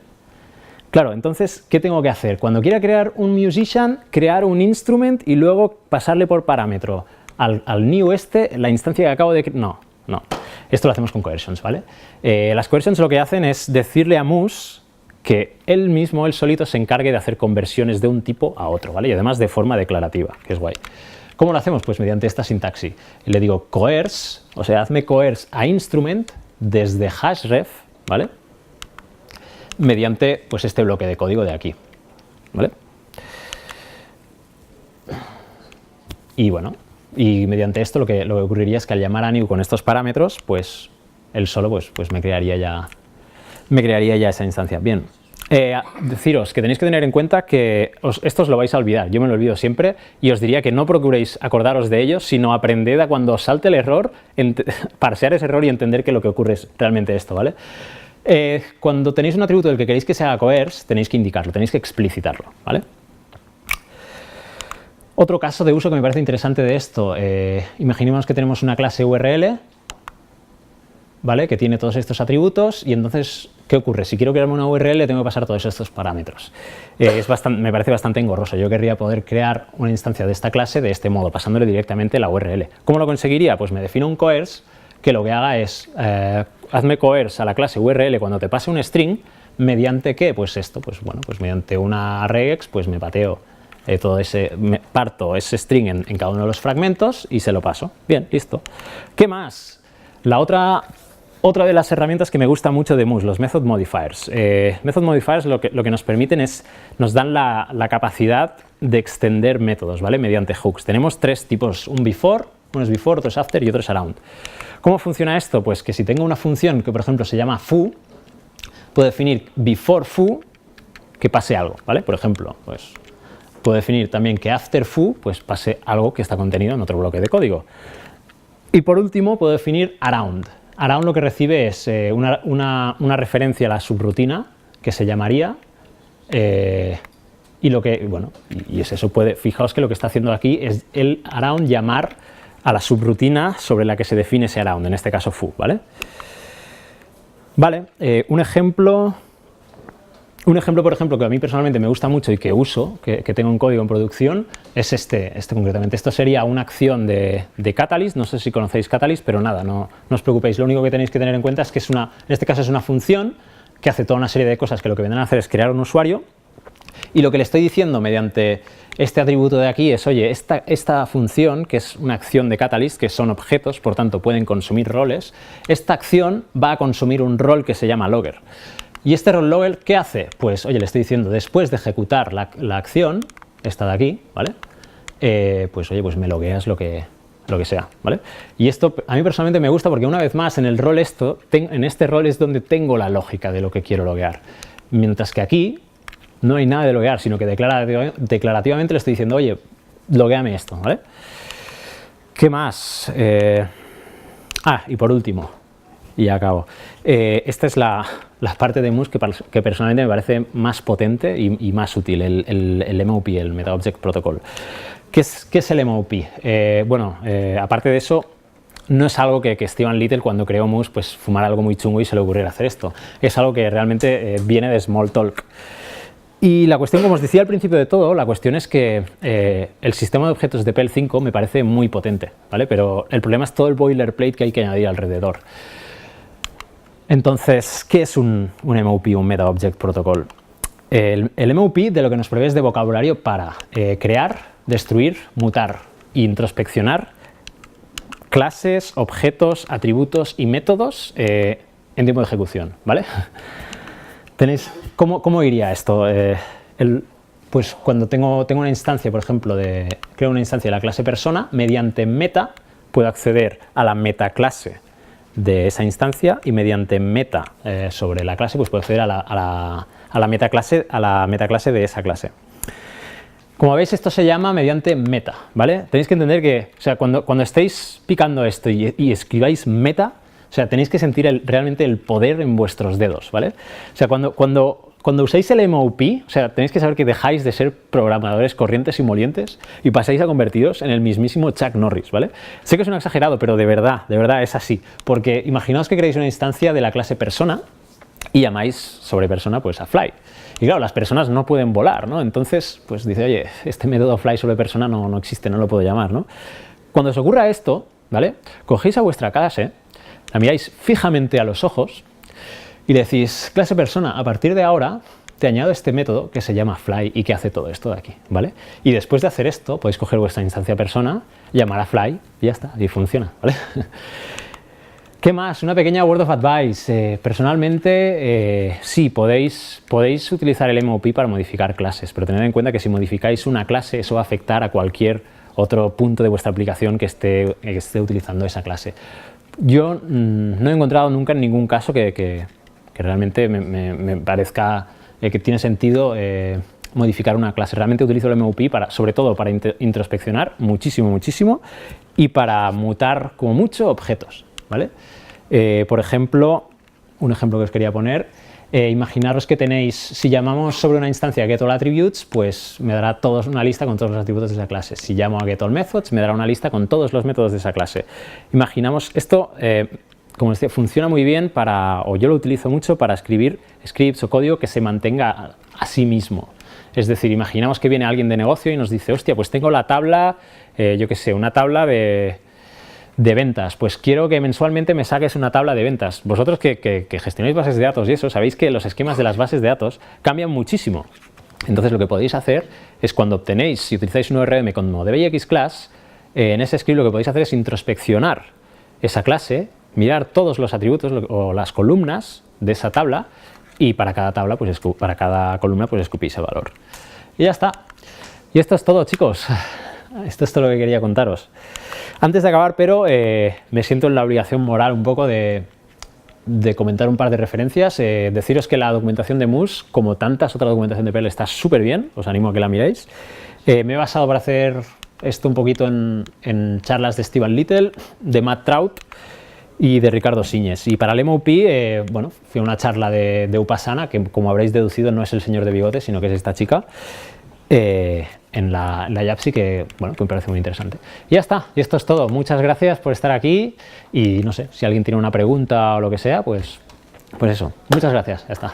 Claro, entonces, ¿qué tengo que hacer? Cuando quiera crear un musician, crear un instrument y luego pasarle por parámetro al new la instancia que acabo de crear. No, no. Esto lo hacemos con coercions, ¿vale? Las coercions lo que hacen es decirle a Mousse que él solito, se encargue de hacer conversiones de un tipo a otro, ¿vale? Y además de forma declarativa, que es guay. ¿Cómo lo hacemos? Pues mediante esta sintaxis. Le digo coerce, o sea, hazme coerce a instrument desde hashref, ¿vale? Mediante pues este bloque de código de aquí, ¿vale? Y bueno, y mediante esto lo que ocurriría es que al llamar a new con estos parámetros, pues él solo pues me crearía ya esa instancia. Bien, deciros que tenéis que tener en cuenta que esto os lo vais a olvidar, yo me lo olvido siempre, y os diría que no procuréis acordaros de ellos, sino aprended a cuando os salte el error, parsear ese error y entender que lo que ocurre es realmente esto, ¿vale? Cuando tenéis un atributo del que queréis que se haga coerce, tenéis que indicarlo, tenéis que explicitarlo, ¿vale? Otro caso de uso que me parece interesante de esto, imaginemos que tenemos una clase URL, ¿vale? Que tiene todos estos atributos, y entonces, ¿qué ocurre? Si quiero crearme una URL, tengo que pasar todos estos parámetros. Me parece bastante engorroso. Yo querría poder crear una instancia de esta clase de este modo, pasándole directamente la URL. ¿Cómo lo conseguiría? Pues me defino un coerce que lo que haga es, hazme coerce a la clase URL cuando te pase un string, ¿mediante qué? Pues esto, pues bueno, pues mediante una regex, pues me pateo parto ese string en cada uno de los fragmentos y se lo paso. Bien, listo. ¿Qué más? Otra de las herramientas que me gusta mucho de Mousse, los method modifiers. Method modifiers lo que nos permiten es, nos dan la capacidad de extender métodos, ¿vale? Mediante hooks. Tenemos tres tipos, uno es before, otro es after y otro es around. ¿Cómo funciona esto? Pues que si tengo una función que por ejemplo se llama foo, puedo definir before foo que pase algo, ¿vale? Por ejemplo, pues puedo definir también que after foo pues pase algo que está contenido en otro bloque de código. Y por último puedo definir around. Around lo que recibe es una referencia a la subrutina que se llamaría y lo que, bueno, y es eso, fijaos que lo que está haciendo aquí es el around llamar a la subrutina sobre la que se define ese around, en este caso foo, ¿vale? Vale, un ejemplo, por ejemplo, que a mí personalmente me gusta mucho y que uso, que tengo un código en producción, es este concretamente. Esto sería una acción de Catalyst, no sé si conocéis Catalyst, pero nada, no os preocupéis. Lo único que tenéis que tener en cuenta es que en este caso es una función que hace toda una serie de cosas que lo que vendrán a hacer es crear un usuario, y lo que le estoy diciendo mediante este atributo de aquí es, oye, esta función, que es una acción de Catalyst, que son objetos, por tanto pueden consumir roles, esta acción va a consumir un rol que se llama logger. ¿Y este rol logger qué hace? Pues, oye, le estoy diciendo, después de ejecutar la acción, esta de aquí, ¿vale? Pues, oye, pues me logueas lo que sea, ¿vale? Y esto a mí personalmente me gusta porque una vez más en el rol en este rol es donde tengo la lógica de lo que quiero loguear. Mientras que aquí no hay nada de loguear, sino que declarativamente le estoy diciendo, oye, logueame esto, ¿vale? ¿Qué más? Y por último, y ya acabo. Esta es la parte de Mousse que personalmente me parece más potente y más útil, el MOP, el Meta Object Protocol. ¿Qué es el MOP? Aparte de eso, no es algo que Stephen Little, cuando creó Mousse, pues fumara algo muy chungo y se le ocurriera hacer esto. Es algo que realmente viene de Smalltalk. Y la cuestión, como os decía al principio de todo, la cuestión es que el sistema de objetos de PEL 5 me parece muy potente, ¿vale? Pero el problema es todo el boilerplate que hay que añadir alrededor. Entonces, ¿qué es un MOP, un Meta Object Protocol? El MOP de lo que nos provee es de vocabulario para crear, destruir, mutar e introspeccionar clases, objetos, atributos y métodos en tiempo de ejecución, ¿vale? ¿Cómo iría esto? Pues cuando tengo una instancia, por ejemplo, creo una instancia de la clase persona, mediante meta puedo acceder a la metaclase de esa instancia y mediante meta sobre la clase pues puedo acceder a la metaclase de esa clase. Como veis, esto se llama mediante meta, ¿vale? Tenéis que entender que, o sea, cuando estéis picando esto y escribáis meta, o sea, tenéis que sentir realmente el poder en vuestros dedos, ¿vale? O sea, cuando usáis el MOP, o sea, tenéis que saber que dejáis de ser programadores corrientes y molientes y pasáis a convertiros en el mismísimo Chuck Norris, ¿vale? Sé que es un exagerado, pero de verdad es así. Porque imaginaos que creáis una instancia de la clase persona y llamáis sobre persona pues a fly. Y claro, las personas no pueden volar, ¿no? Entonces, pues dice, oye, este método fly sobre persona no existe, no lo puedo llamar, ¿no? Cuando os ocurra esto, ¿vale? Cogéis a vuestra clase, la miráis fijamente a los ojos y decís, clase persona, a partir de ahora te añado este método que se llama fly y que hace todo esto de aquí, ¿vale? Y después de hacer esto, podéis coger vuestra instancia persona, llamar a fly y ya está, y funciona, ¿vale? ¿Qué más? Una pequeña word of advice. Personalmente, sí, podéis utilizar el MOP para modificar clases, pero tened en cuenta que si modificáis una clase, eso va a afectar a cualquier otro punto de vuestra aplicación que esté utilizando esa clase. Yo no he encontrado nunca en ningún caso que realmente me parezca que tiene sentido modificar una clase. Realmente utilizo el MOP sobre todo para introspeccionar muchísimo y para mutar como mucho objetos, ¿vale? Por ejemplo, un ejemplo que os quería poner, imaginaros que tenéis, si llamamos sobre una instancia getAllAttributes, pues me dará una lista con todos los atributos de esa clase. Si llamo a getAllMethods, me dará una lista con todos los métodos de esa clase. Imaginamos esto, como os decía, funciona muy bien o yo lo utilizo mucho para escribir scripts o código que se mantenga a sí mismo. Es decir, imaginamos que viene alguien de negocio y nos dice, hostia, pues tengo la tabla, yo qué sé, una tabla de ventas, pues quiero que mensualmente me saques una tabla de ventas. Vosotros que gestionáis bases de datos y eso, sabéis que los esquemas de las bases de datos cambian muchísimo. Entonces lo que podéis hacer es cuando obtenéis, si utilizáis un ORM como DBXClass, en ese script lo que podéis hacer es introspeccionar esa clase, mirar todos los atributos o las columnas de esa tabla y para cada tabla, pues para cada columna, pues escupís el valor. Y ya está. Y esto es todo, chicos. Esto es todo lo que quería contaros. Antes de acabar, pero me siento en la obligación moral un poco de comentar un par de referencias. Deciros que la documentación de Moose, como tantas otras documentación de PL, está súper bien. Os animo a que la miréis. Me he basado para hacer esto un poquito en charlas de Stephen Little, de Matt Trout y de Ricardo Siñes. Y para el MOP, bueno, fui a una charla de Upasana, que como habréis deducido no es el señor de bigote, sino que es esta chica. En la YAPSI, que bueno, me parece muy interesante. Y ya está, y esto es todo. Muchas gracias por estar aquí y no sé, si alguien tiene una pregunta o lo que sea, pues eso. Muchas gracias, ya está.